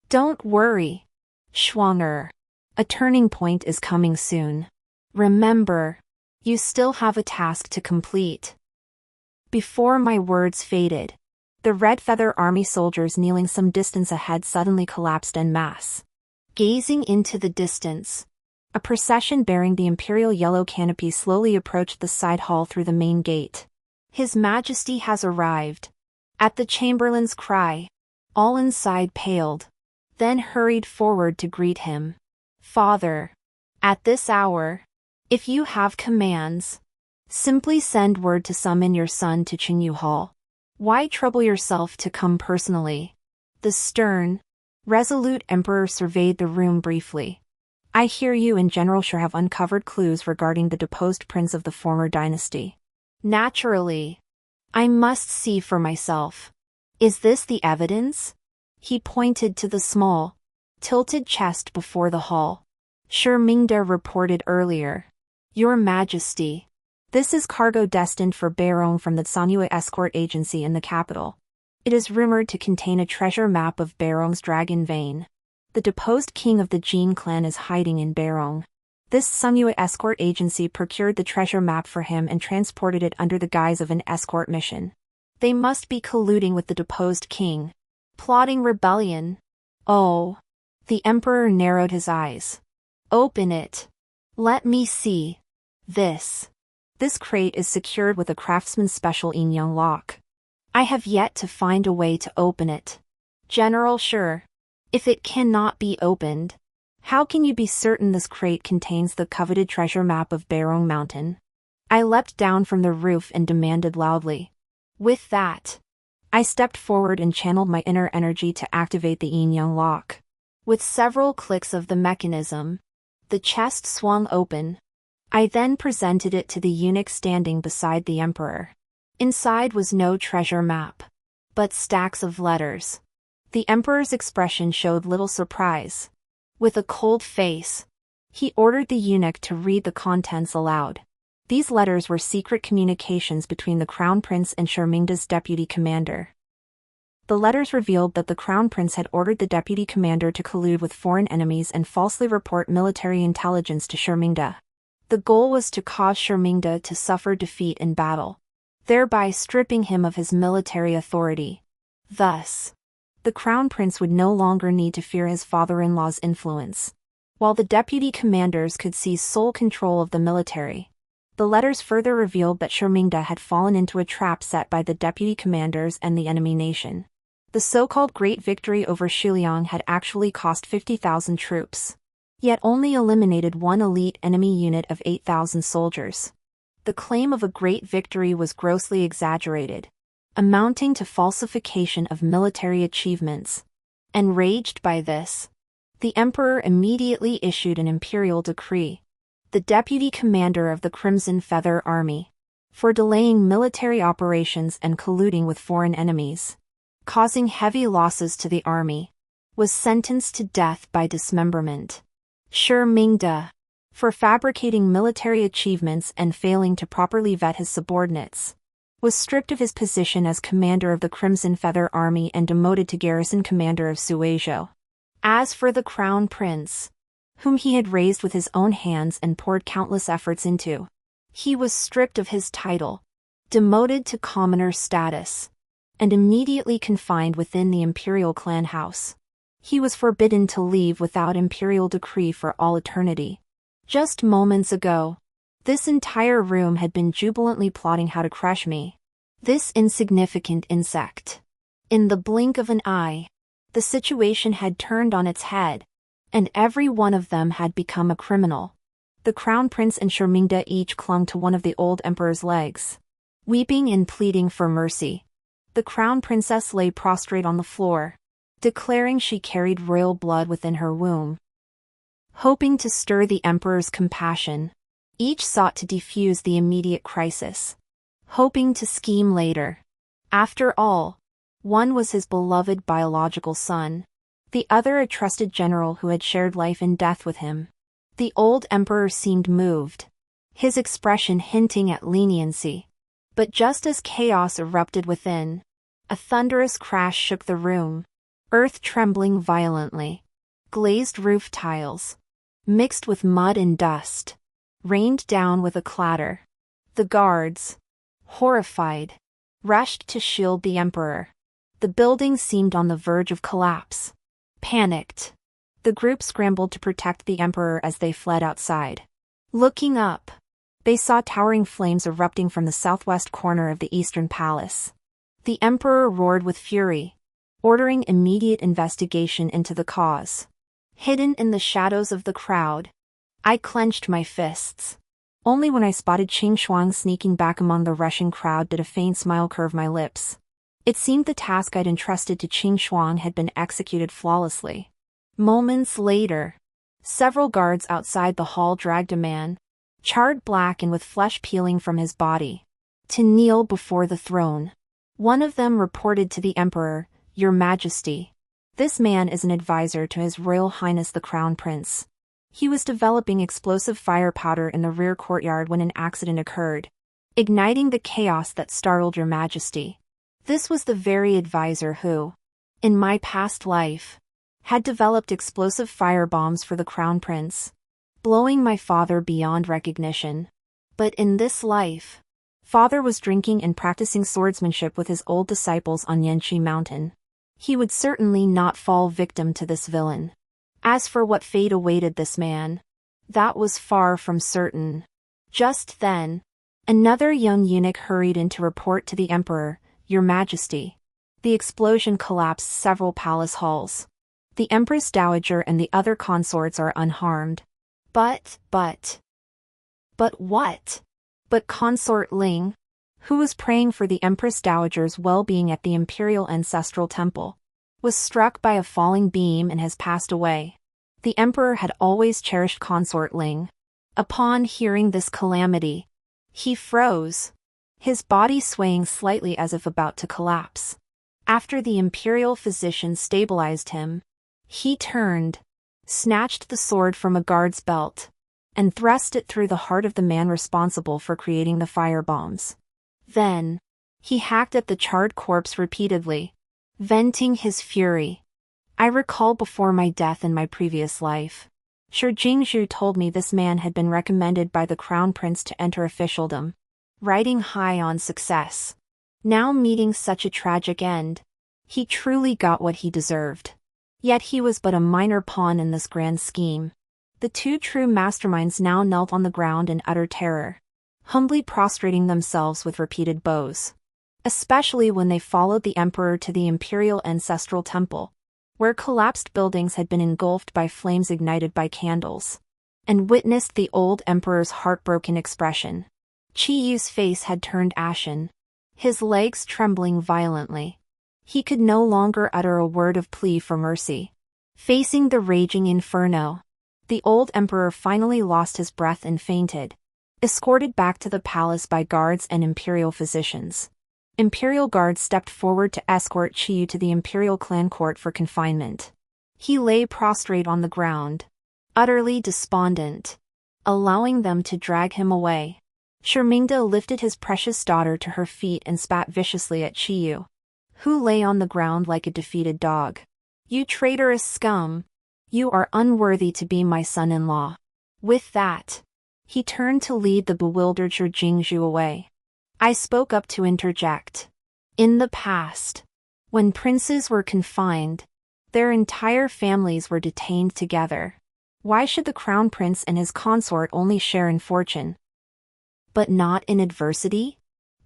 Don't worry, Shuang-er. A turning point is coming soon. Remember, you still have a task to complete. Before my words faded, the Red Feather Army soldiers kneeling some distance ahead suddenly collapsed en masse. Gazing into the distance, a procession bearing the imperial yellow canopy slowly approached the side hall through the main gate. His Majesty has arrived. At the Chamberlain's cry, all inside paled, then hurried forward to greet him. Father, at this hour, if you have commands, simply send word to summon your son to Qingyu Hall. Why trouble yourself to come personally? The stern, resolute emperor surveyed the room briefly. I hear you and General Shi have uncovered clues regarding the deposed prince of the former dynasty. Naturally, I must see for myself. Is this the evidence? He pointed to the small, tilted chest before the hall. Shi Mingde reported earlier. Your Majesty, this is cargo destined for Beirong from the Sanyue escort agency in the capital. It is rumored to contain a treasure map of Beirong's dragon vein. The deposed king of the Jin clan is hiding in Beirong. This Sanyue escort agency procured the treasure map for him and transported it under the guise of an escort mission. They must be colluding with the deposed king, plotting rebellion. Oh. The emperor narrowed his eyes. Open it. Let me see. This crate is secured with a craftsman's special yin-yang lock. I have yet to find a way to open it. General Shi, if it cannot be opened, how can you be certain this crate contains the coveted treasure map of Beirong Mountain? I leapt down from the roof and demanded loudly. With that, I stepped forward and channeled my inner energy to activate the yin-yang lock. With several clicks of the mechanism, the chest swung open. I then presented it to the eunuch standing beside the emperor. Inside was no treasure map, but stacks of letters. The emperor's expression showed little surprise. With a cold face, he ordered the eunuch to read the contents aloud. These letters were secret communications between the crown prince and Sharmingda's deputy commander. The letters revealed that the crown prince had ordered the deputy commander to collude with foreign enemies and falsely report military intelligence to Sharmingda. The goal was to cause Sharmingda to suffer defeat in battle, thereby stripping him of his military authority. Thus, the crown prince would no longer need to fear his father-in-law's influence, while the deputy commanders could seize sole control of the military. The letters further revealed that Sharmingda had fallen into a trap set by the deputy commanders and the enemy nation. The so-called Great Victory over Shiliang had actually cost 50,000 troops, yet only eliminated one elite enemy unit of 8,000 soldiers. The claim of a great victory was grossly exaggerated, amounting to falsification of military achievements. Enraged by this, the emperor immediately issued an imperial decree, the deputy commander of the Crimson Feather Army, for delaying military operations and colluding with foreign enemies, causing heavy losses to the army, was sentenced to death by dismemberment. Sharmingda, for fabricating military achievements and failing to properly vet his subordinates, was stripped of his position as commander of the Crimson Feather Army and demoted to garrison commander of Suizhou. As for the crown prince, whom he had raised with his own hands and poured countless efforts into, he was stripped of his title, demoted to commoner status, and immediately confined within the imperial clan house. He was forbidden to leave without imperial decree for all eternity. Just moments ago, this entire room had been jubilantly plotting how to crush me, this insignificant insect. In the blink of an eye, the situation had turned on its head, and every one of them had become a criminal. The crown prince and Sharmingda each clung to one of the old emperor's legs, weeping and pleading for mercy. The crown princess lay prostrate on the floor, declaring she carried royal blood within her womb. Hoping to stir the emperor's compassion, each sought to defuse the immediate crisis, hoping to scheme later. After all, one was his beloved biological son, the other a trusted general who had shared life and death with him. The old emperor seemed moved, his expression hinting at leniency. But just as chaos erupted within, a thunderous crash shook the room, earth trembling violently. Glazed roof tiles, mixed with mud and dust, rained down with a clatter. The guards, horrified, rushed to shield the emperor. The building seemed on the verge of collapse. Panicked, the group scrambled to protect the emperor as they fled outside. Looking up, they saw towering flames erupting from the southwest corner of the eastern palace. The emperor roared with fury, ordering immediate investigation into the cause. Hidden in the shadows of the crowd, I clenched my fists. Only when I spotted Qing Shuang sneaking back among the rushing crowd did a faint smile curve my lips. It seemed the task I'd entrusted to Qing Shuang had been executed flawlessly. Moments later, several guards outside the hall dragged a man, charred black and with flesh peeling from his body, to kneel before the throne. One of them reported to the emperor, "Your Majesty, this man is an advisor to His Royal Highness the Crown Prince. He was developing explosive fire powder in the rear courtyard when an accident occurred, igniting the chaos that startled Your Majesty. This was the very advisor who, in my past life, had developed explosive fire bombs for the Crown Prince, blowing my father beyond recognition. But in this life, Father was drinking and practicing swordsmanship with his old disciples on Yanqi Mountain. He would certainly not fall victim to this villain. As for what fate awaited this man, that was far from certain." Just then, another young eunuch hurried in to report to the emperor, "Your Majesty, the explosion collapsed several palace halls. The Empress Dowager and the other consorts are unharmed. But what? But Consort Ling, who was praying for the Empress Dowager's well-being at the Imperial Ancestral Temple, was struck by a falling beam and has passed away." The emperor had always cherished Consort Ling. Upon hearing this calamity, he froze, his body swaying slightly as if about to collapse. After the imperial physician stabilized him, he turned, snatched the sword from a guard's belt, and thrust it through the heart of the man responsible for creating the firebombs. Then, he hacked at the charred corpse repeatedly, venting his fury. I recall before my death in my previous life, Shi Jingzhu told me this man had been recommended by the crown prince to enter officialdom, riding high on success. Now meeting such a tragic end, he truly got what he deserved. Yet he was but a minor pawn in this grand scheme. The two true masterminds now knelt on the ground in utter terror, humbly prostrating themselves with repeated bows. Especially when they followed the emperor to the imperial ancestral temple, where collapsed buildings had been engulfed by flames ignited by candles, and witnessed the old emperor's heartbroken expression. Qi Yu's face had turned ashen, his legs trembling violently. He could no longer utter a word of plea for mercy. Facing the raging inferno, the old emperor finally lost his breath and fainted, escorted back to the palace by guards and imperial physicians. Imperial guards stepped forward to escort Qi Yu to the imperial clan court for confinement. He lay prostrate on the ground, utterly despondent, allowing them to drag him away. Shermingda lifted his precious daughter to her feet and spat viciously at Qi Yu, who lay on the ground like a defeated dog. You traitorous scum! You are unworthy to be my son-in-law. With that, he turned to lead the bewildered Shi Jingzhu away. I spoke up to interject. In the past, when princes were confined, their entire families were detained together. Why should the crown prince and his consort only share in fortune, but not in adversity?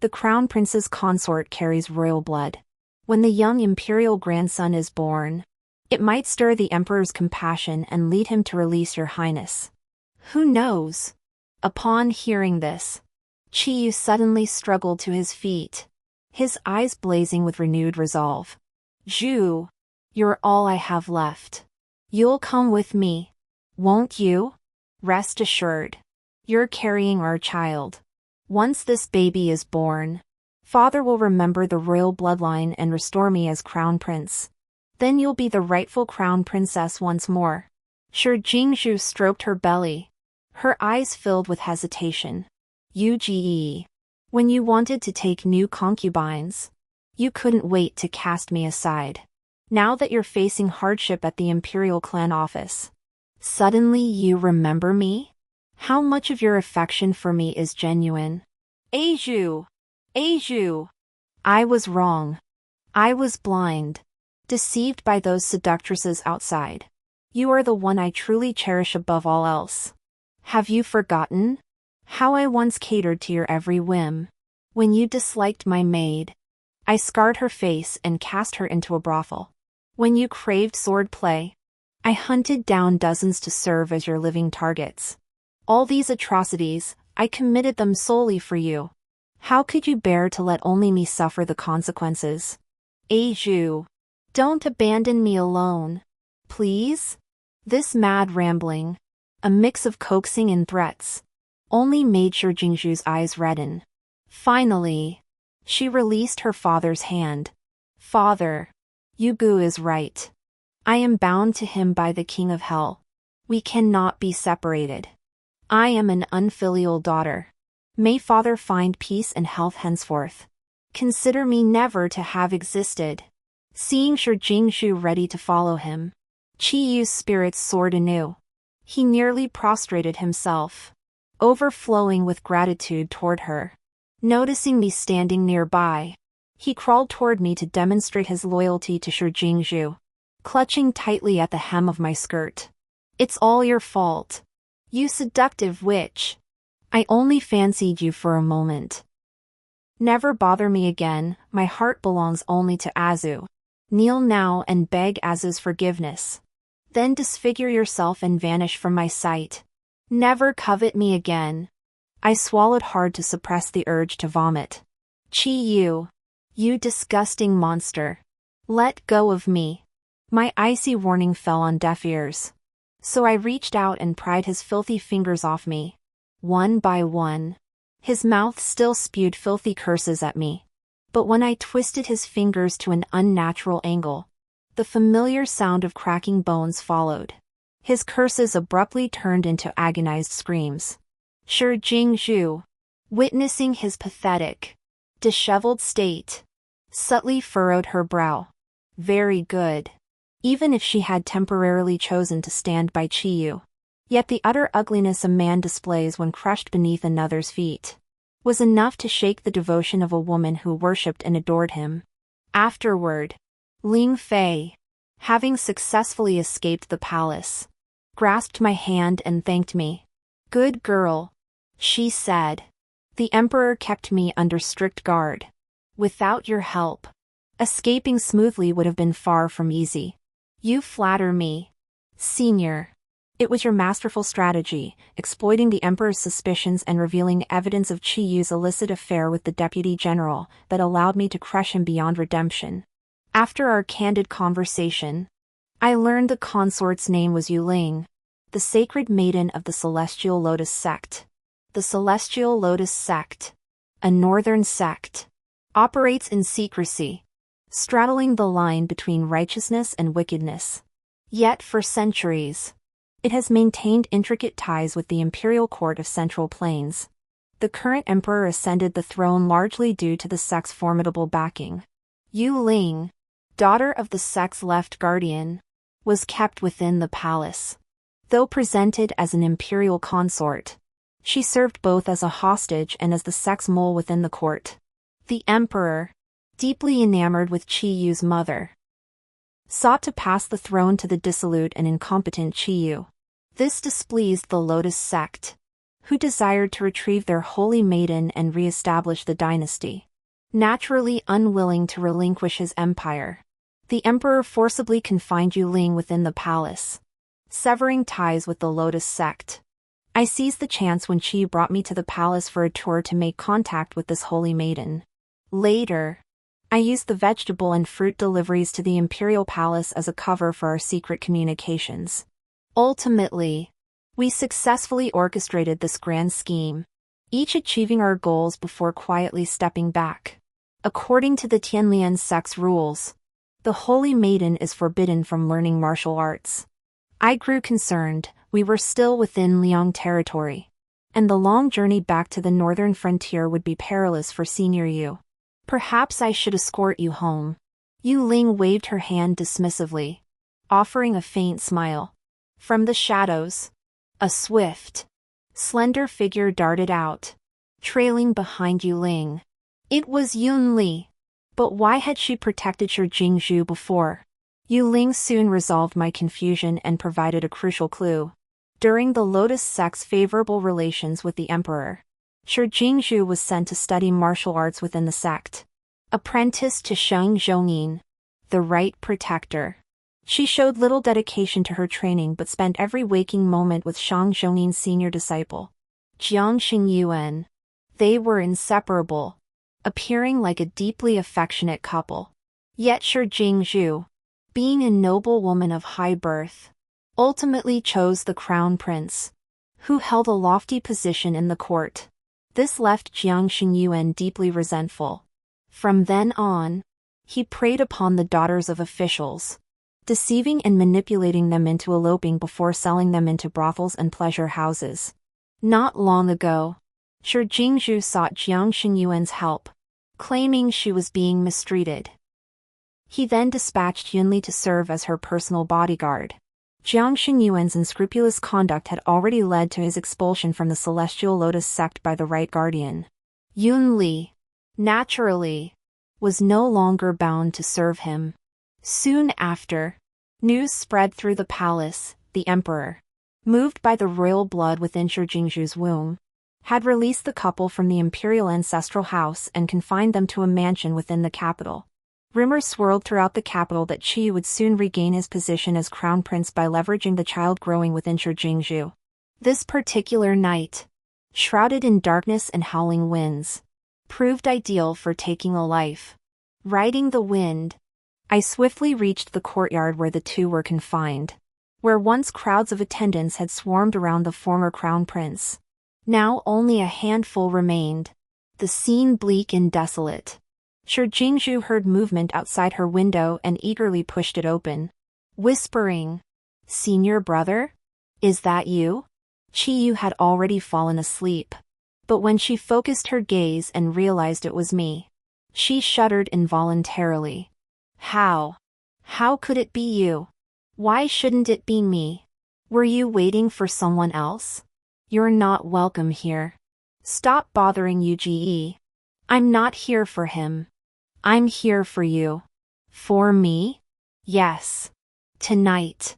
The crown prince's consort carries royal blood. When the young imperial grandson is born, it might stir the emperor's compassion and lead him to release your highness. Who knows? Upon hearing this, Qi Yu suddenly struggled to his feet, his eyes blazing with renewed resolve. Zhu, you're all I have left. You'll come with me, won't you? Rest assured, you're carrying our child. Once this baby is born, father will remember the royal bloodline and restore me as crown prince. Then you'll be the rightful crown princess once more. Shi Jingzhu stroked her belly, her eyes filled with hesitation. Uge, when you wanted to take new concubines, you couldn't wait to cast me aside. Now that you're facing hardship at the imperial clan office, suddenly you remember me? How much of your affection for me is genuine? Azhu! Azhu! I was wrong. I was blind, deceived by those seductresses outside. You are the one I truly cherish above all else. Have you forgotten how I once catered to your every whim? When you disliked my maid, I scarred her face and cast her into a brothel. When you craved sword play, I hunted down dozens to serve as your living targets. All these atrocities, I committed them solely for you. How could you bear to let only me suffer the consequences? Azhu, don't abandon me alone, please? This mad rambling, a mix of coaxing and threats, only made Shi Jingzhu's eyes redden. Finally, she released her father's hand. Father, Yugu is right. I am bound to him by the king of hell. We cannot be separated. I am an unfilial daughter. May father find peace and health henceforth. Consider me never to have existed. Seeing Shi Jingzhu ready to follow him, Qi Yu's spirits soared anew. He nearly prostrated himself, overflowing with gratitude toward her. Noticing me standing nearby, he crawled toward me to demonstrate his loyalty to Shi Jingzhu, clutching tightly at the hem of my skirt. It's all your fault, you seductive witch. I only fancied you for a moment. Never bother me again, my heart belongs only to Azu. Kneel now and beg Azu's forgiveness. Then disfigure yourself and vanish from my sight. Never covet me again. I swallowed hard to suppress the urge to vomit. Qi Yu, you disgusting monster. Let go of me. My icy warning fell on deaf ears. So I reached out and pried his filthy fingers off me. One by one. His mouth still spewed filthy curses at me. But when I twisted his fingers to an unnatural angle, the familiar sound of cracking bones followed. His curses abruptly turned into agonized screams. Shi Jingzhu, witnessing his pathetic, disheveled state, subtly furrowed her brow. Very good. Even if she had temporarily chosen to stand by Qiyu. Yet the utter ugliness a man displays when crushed beneath another's feet was enough to shake the devotion of a woman who worshipped and adored him. Afterward, Ling Fei, having successfully escaped the palace, grasped my hand and thanked me. Good girl, she said. The emperor kept me under strict guard. Without your help, escaping smoothly would have been far from easy. You flatter me, senior. It was your masterful strategy, exploiting the emperor's suspicions and revealing evidence of Qiyu's illicit affair with the deputy general, that allowed me to crush him beyond redemption. After our candid conversation, I learned the consort's name was Yuling, the sacred maiden of the Celestial Lotus Sect. The Celestial Lotus Sect, a northern sect, operates in secrecy, straddling the line between righteousness and wickedness. Yet for centuries, it has maintained intricate ties with the imperial court of Central Plains. The current emperor ascended the throne largely due to the sect's formidable backing. Yu Ling, daughter of the sect's left guardian, was kept within the palace. Though presented as an imperial consort, she served both as a hostage and as the sect's mole within the court. The emperor, deeply enamored with Qiyu's mother, sought to pass the throne to the dissolute and incompetent Qiyu. This displeased the Lotus sect, who desired to retrieve their holy maiden and re-establish the dynasty. Naturally unwilling to relinquish his empire, the emperor forcibly confined Yuling within the palace, severing ties with the Lotus sect. I seized the chance when Qi brought me to the palace for a tour to make contact with this holy maiden. Later, I used the vegetable and fruit deliveries to the imperial palace as a cover for our secret communications. Ultimately, we successfully orchestrated this grand scheme, each achieving our goals before quietly stepping back. According to the Tianlian sect's rules, the holy maiden is forbidden from learning martial arts. I grew concerned. We were still within Liang territory, and the long journey back to the northern frontier would be perilous for Senior Yu. Perhaps I should escort you home. Yu Ling waved her hand dismissively, offering a faint smile. From the shadows, a swift, slender figure darted out, trailing behind Yu Ling. It was Yun Li. But why had she protected Shi Jingzhu before? Yu Ling soon resolved my confusion and provided a crucial clue. During the Lotus sect's favorable relations with the emperor, Shi Jingzhu was sent to study martial arts within the sect. Apprenticed to Shang Zhongyin, the right protector. She showed little dedication to her training but spent every waking moment with Shang Zhongyin's senior disciple, Jiang Xingyuan. They were inseparable, appearing like a deeply affectionate couple. Yet Shi Jingzhu, being a noblewoman of high birth, ultimately chose the crown prince, who held a lofty position in the court. This left Jiang Xingyuan deeply resentful. From then on, he preyed upon the daughters of officials, deceiving and manipulating them into eloping before selling them into brothels and pleasure houses. Not long ago, Shi Jingzhu sought Jiang Xingyuan's help, claiming she was being mistreated. He then dispatched Yunli to serve as her personal bodyguard. Jiang Xingyuan's unscrupulous conduct had already led to his expulsion from the Celestial Lotus sect by the right guardian. Yunli, naturally, was no longer bound to serve him. Soon after, news spread through the palace. The emperor, moved by the royal blood within Shi Jingzhu's womb, had released the couple from the imperial ancestral house and confined them to a mansion within the capital. Rumors swirled throughout the capital that Qi would soon regain his position as crown prince by leveraging the child growing within Shi Jingzhu. This particular night, shrouded in darkness and howling winds, proved ideal for taking a life. Riding the wind, I swiftly reached the courtyard where the two were confined, where once crowds of attendants had swarmed around the former crown prince. Now only a handful remained, the scene bleak and desolate. Shi Jingzhu heard movement outside her window and eagerly pushed it open, whispering, "Senior brother? Is that you?" Qiyu had already fallen asleep. But when she focused her gaze and realized it was me, she shuddered involuntarily. How? How could it be you? Why shouldn't it be me? Were you waiting for someone else? You're not welcome here. Stop bothering Uge. I'm not here for him. I'm here for you. For me? Yes. Tonight.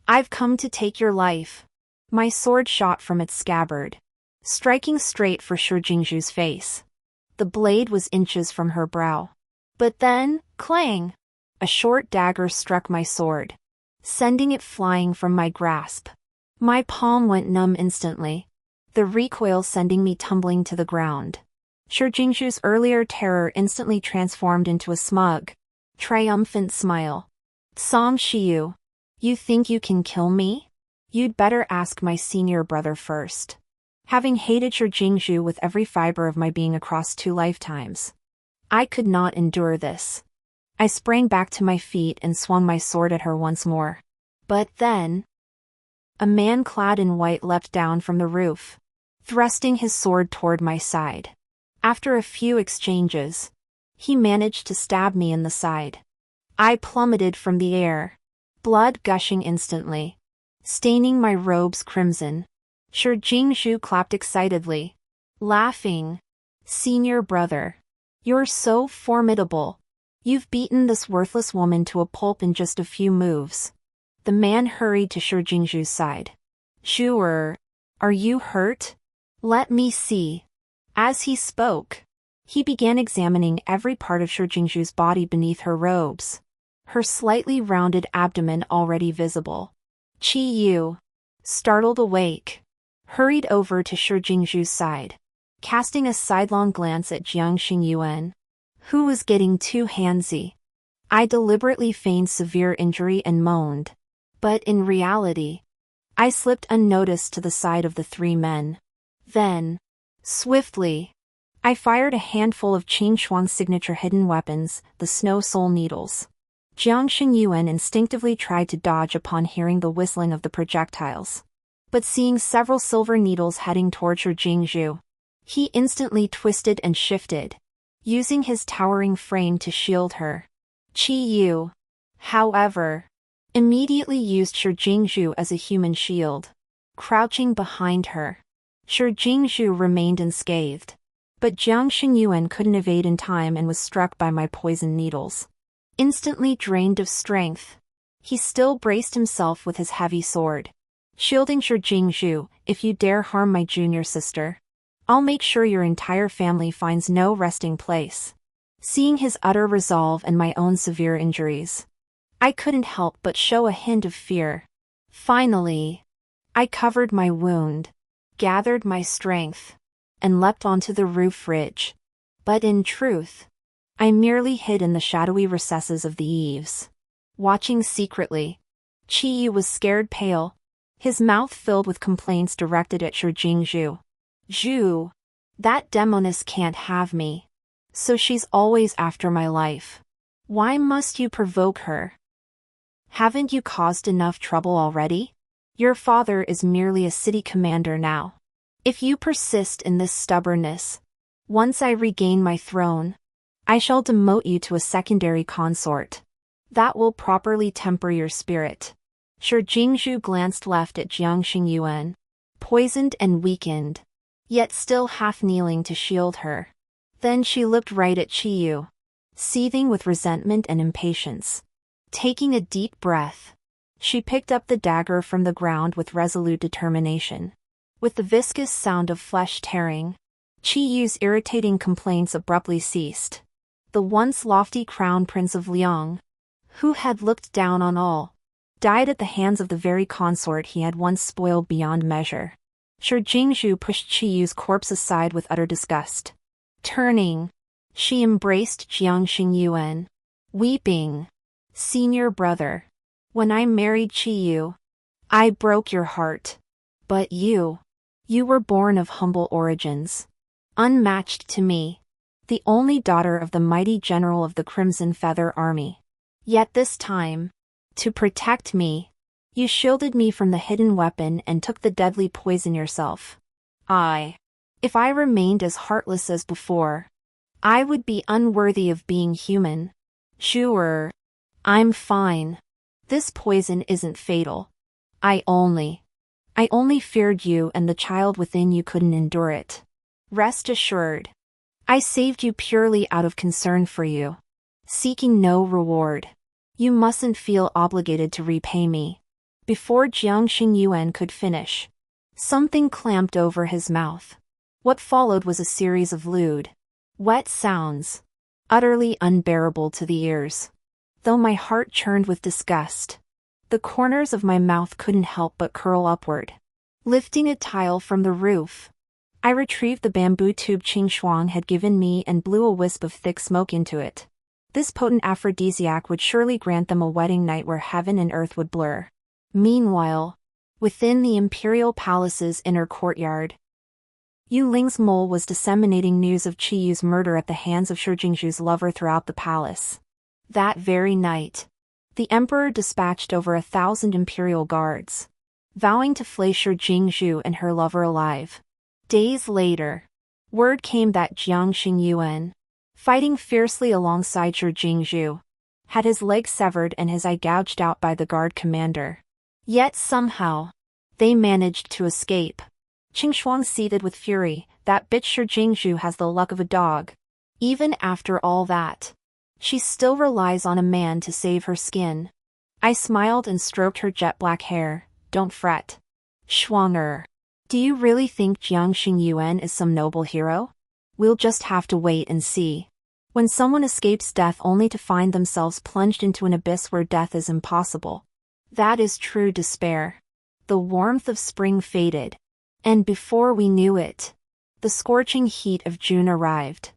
I've come to take your life. My sword shot from its scabbard, striking straight for Shi Jingzhu's face. The blade was inches from her brow. But then, clang! A short dagger struck my sword, sending it flying from my grasp. My palm went numb instantly, the recoil sending me tumbling to the ground. Shi Jingzhu's earlier terror instantly transformed into a smug, triumphant smile. Song Shiyu, you think you can kill me? You'd better ask my senior brother first. Having hated Shi Jingzhu with every fiber of my being across 2 lifetimes, I could not endure this. I sprang back to my feet and swung my sword at her once more. But then, a man clad in white leapt down from the roof, thrusting his sword toward my side. After a few exchanges, he managed to stab me in the side. I plummeted from the air, blood gushing instantly, staining my robes crimson. Shi Jingzhu clapped excitedly, laughing. Senior brother, you're so formidable. You've beaten this worthless woman to a pulp in just a few moves. The man hurried to Shi Jingzhu's side. Sure. Are you hurt? Let me see. As he spoke, he began examining every part of Shi Jingzhu's body beneath her robes, her slightly rounded abdomen already visible. Qiyu, startled awake, hurried over to Shi Jingzhu's side, casting a sidelong glance at Jiang Xingyuan, who was getting too handsy. I deliberately feigned severe injury and moaned, but in reality, I slipped unnoticed to the side of the 3 men. Then, swiftly, I fired a handful of Qing Shuang's signature hidden weapons, the snow soul needles. Jiang Xingyuan instinctively tried to dodge upon hearing the whistling of the projectiles. But seeing several silver needles heading toward Shi Jingzhu, he instantly twisted and shifted, using his towering frame to shield her. Qiyu, however, immediately used Shi Jingzhu as a human shield, crouching behind her. Shi Jingzhu remained unscathed, but Jiang Xingyuan couldn't evade in time and was struck by my poison needles. Instantly drained of strength, he still braced himself with his heavy sword, shielding Shi Jingzhu. If you dare harm my junior sister, I'll make sure your entire family finds no resting place. Seeing his utter resolve and my own severe injuries, I couldn't help but show a hint of fear. Finally, I covered my wound, gathered my strength, and leapt onto the roof ridge. But in truth, I merely hid in the shadowy recesses of the eaves, watching secretly. Qiyu was scared pale, his mouth filled with complaints directed at Shi Jingzhu. Zhu, that demoness can't have me. So she's always after my life. Why must you provoke her? Haven't you caused enough trouble already? Your father is merely a city commander now. If you persist in this stubbornness, once I regain my throne, I shall demote you to a secondary consort. That will properly temper your spirit. Shi Jingzhu glanced left at Jiang Xingyuan, poisoned and weakened, yet still half kneeling to shield her. Then she looked right at Qiyu, seething with resentment and impatience. Taking a deep breath, she picked up the dagger from the ground with resolute determination. With the viscous sound of flesh tearing, Qiyu's irritating complaints abruptly ceased. The once lofty crown prince of Liang, who had looked down on all, died at the hands of the very consort he had once spoiled beyond measure. Shi Jingzhu pushed Qiyu's corpse aside with utter disgust. Turning, she embraced Jiang Xingyuan, weeping. Senior brother, when I married Qiyu, I broke your heart. But you were born of humble origins, unmatched to me. the only daughter of the mighty general of the Crimson Feather Army. Yet this time, to protect me, you shielded me from the hidden weapon and took the deadly poison yourself. If I remained as heartless as before, I would be unworthy of being human. Sure, I'm fine. This poison isn't fatal. I only feared you, and the child within you couldn't endure it. Rest assured, I saved you purely out of concern for you, seeking no reward. You mustn't feel obligated to repay me. Before Jiang Xingyuan could finish, something clamped over his mouth. What followed was a series of lewd, wet sounds, utterly unbearable to the ears. Though my heart churned with disgust, the corners of my mouth couldn't help but curl upward. Lifting a tile from the roof, I retrieved the bamboo tube Qing Shuang had given me and blew a wisp of thick smoke into it. This potent aphrodisiac would surely grant them a wedding night where heaven and earth would blur. Meanwhile, within the imperial palace's inner courtyard, Yu Ling's mole was disseminating news of Qi Yu's murder at the hands of Shi Jingzhu's lover throughout the palace. That very night, the emperor dispatched over 1,000 imperial guards, vowing to flay Shi Jingzhu and her lover alive. Days later, word came that Jiang Xingyuan, fighting fiercely alongside Shi Jingzhu, had his leg severed and his eye gouged out by the guard commander. Yet somehow, they managed to escape. Qing Shuang seethed with fury. That bitch Shi Jingzhu has the luck of a dog. Even after all that, she still relies on a man to save her skin. I smiled and stroked her jet black hair. Don't fret, Shuang-er. Do you really think Jiang Xingyuan is some noble hero? We'll just have to wait and see. When someone escapes death only to find themselves plunged into an abyss where death is impossible, that is true despair. The warmth of spring faded, and before we knew it, the scorching heat of June arrived.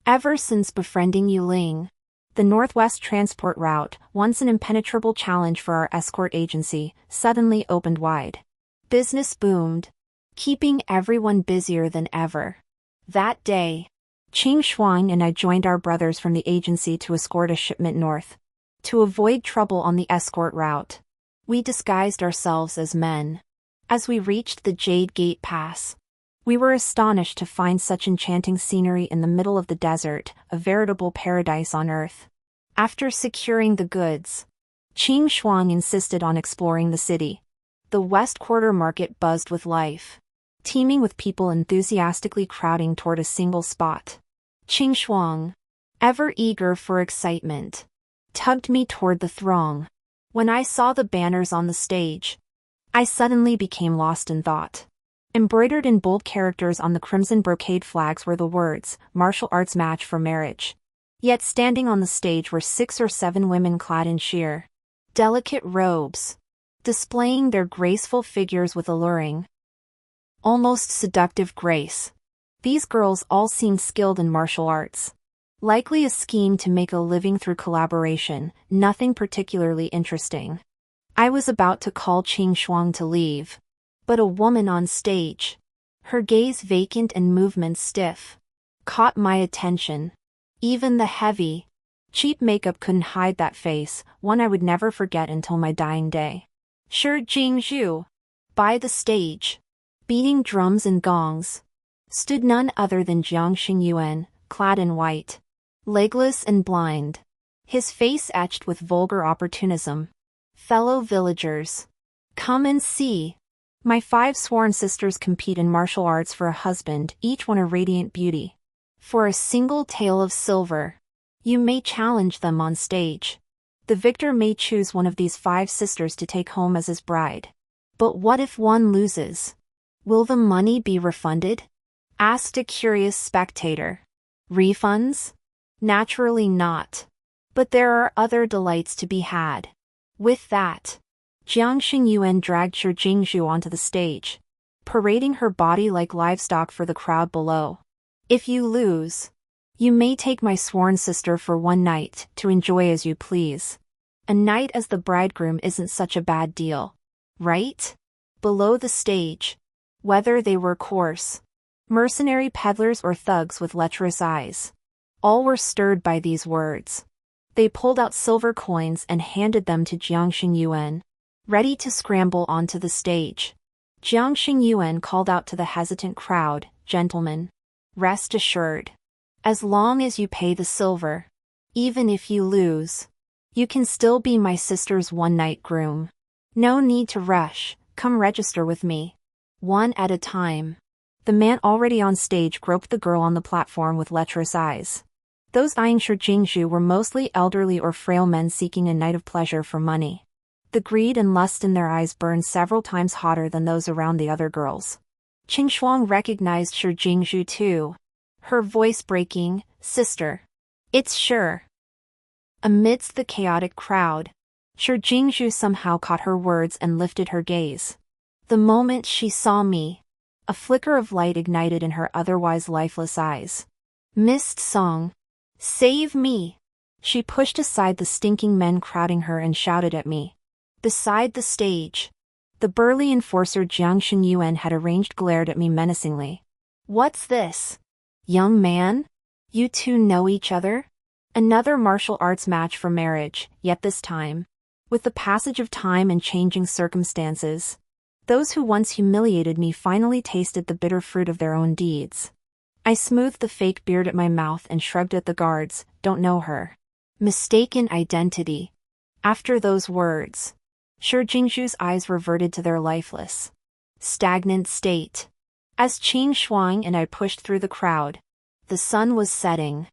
Ever since befriending Yu Ling, the Northwest transport route, once an impenetrable challenge for our escort agency, suddenly opened wide. Business boomed, keeping everyone busier than ever. That day, Qing Shuang and I joined our brothers from the agency to escort a shipment north. To avoid trouble on the escort route, we disguised ourselves as men. As we reached the Jade Gate Pass, we were astonished to find such enchanting scenery in the middle of the desert, a veritable paradise on earth. After securing the goods, Qing Shuang insisted on exploring the city. The West Quarter Market buzzed with life, teeming with people enthusiastically crowding toward a single spot. Qing Shuang, ever eager for excitement, tugged me toward the throng. When I saw the banners on the stage, I suddenly became lost in thought. Embroidered in bold characters on the crimson brocade flags were the words, "Martial Arts Match for Marriage." Yet standing on the stage were 6 or 7 women clad in sheer, delicate robes, displaying their graceful figures with alluring, almost seductive grace. These girls all seemed skilled in martial arts. Likely a scheme to make a living through collaboration, nothing particularly interesting. I was about to call Qing Shuang to leave, but a woman on stage, her gaze vacant and movements stiff, caught my attention. Even the heavy, cheap makeup couldn't hide that face, one I would never forget until my dying day. Shi Jingzhu, by the stage, beating drums and gongs, stood none other than Jiang Xingyuan, clad in white, legless and blind, his face etched with vulgar opportunism. Fellow villagers, come and see. My 5 sworn sisters compete in martial arts for a husband, each one a radiant beauty. For a single tael of silver, you may challenge them on stage. The victor may choose one of these 5 sisters to take home as his bride. But what if one loses? Will the money be refunded? Asked a curious spectator. Refunds? Naturally not. But there are other delights to be had. With that, Jiang Xingyuan dragged Shi Jingzhu onto the stage, parading her body like livestock for the crowd below. If you lose, you may take my sworn sister for one night to enjoy as you please. A night as the bridegroom isn't such a bad deal, right? Below the stage, whether they were coarse, mercenary peddlers or thugs with lecherous eyes, All were stirred by these words. They pulled out silver coins and handed them to Jiang Xingyuan, ready to scramble onto the stage. Jiang Xingyuan called out to the hesitant crowd, "Gentlemen, rest assured. As long as you pay the silver, even if you lose, you can still be my sister's one-night groom. No need to rush, come register with me. One at a time." The man already on stage groped the girl on the platform with lecherous eyes. Those eyeing Shi Jingzhu were mostly elderly or frail men seeking a night of pleasure for money. The greed and lust in their eyes burned several times hotter than those around the other girls. Qing Shuang recognized Shi Jingzhu too, her voice breaking, "Sister. It's sure." Amidst the chaotic crowd, Shi Jingzhu somehow caught her words and lifted her gaze. The moment she saw me, a flicker of light ignited in her otherwise lifeless eyes. "Mist Song, save me!" She pushed aside the stinking men crowding her and shouted at me. Beside the stage, the burly enforcer Jiang Xingyuan had arranged glared at me menacingly. "What's this? Young man? You two know each other?" Another martial arts match for marriage, yet this time, with the passage of time and changing circumstances, those who once humiliated me finally tasted the bitter fruit of their own deeds. I smoothed the fake beard at my mouth and shrugged at the guards. "Don't know her." Mistaken identity. After those words, Shi Jingzhu's eyes reverted to their lifeless, stagnant state. As Qing Shuang and I pushed through the crowd, the sun was setting.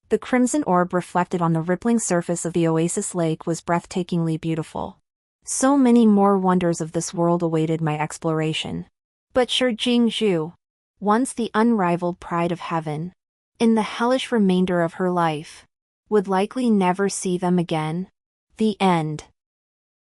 The crimson orb reflected on the rippling surface of the oasis lake was breathtakingly beautiful. So many more wonders of this world awaited my exploration. But Shi Jingzhu, once the unrivaled pride of heaven, in the hellish remainder of her life, would likely never see them again. The end.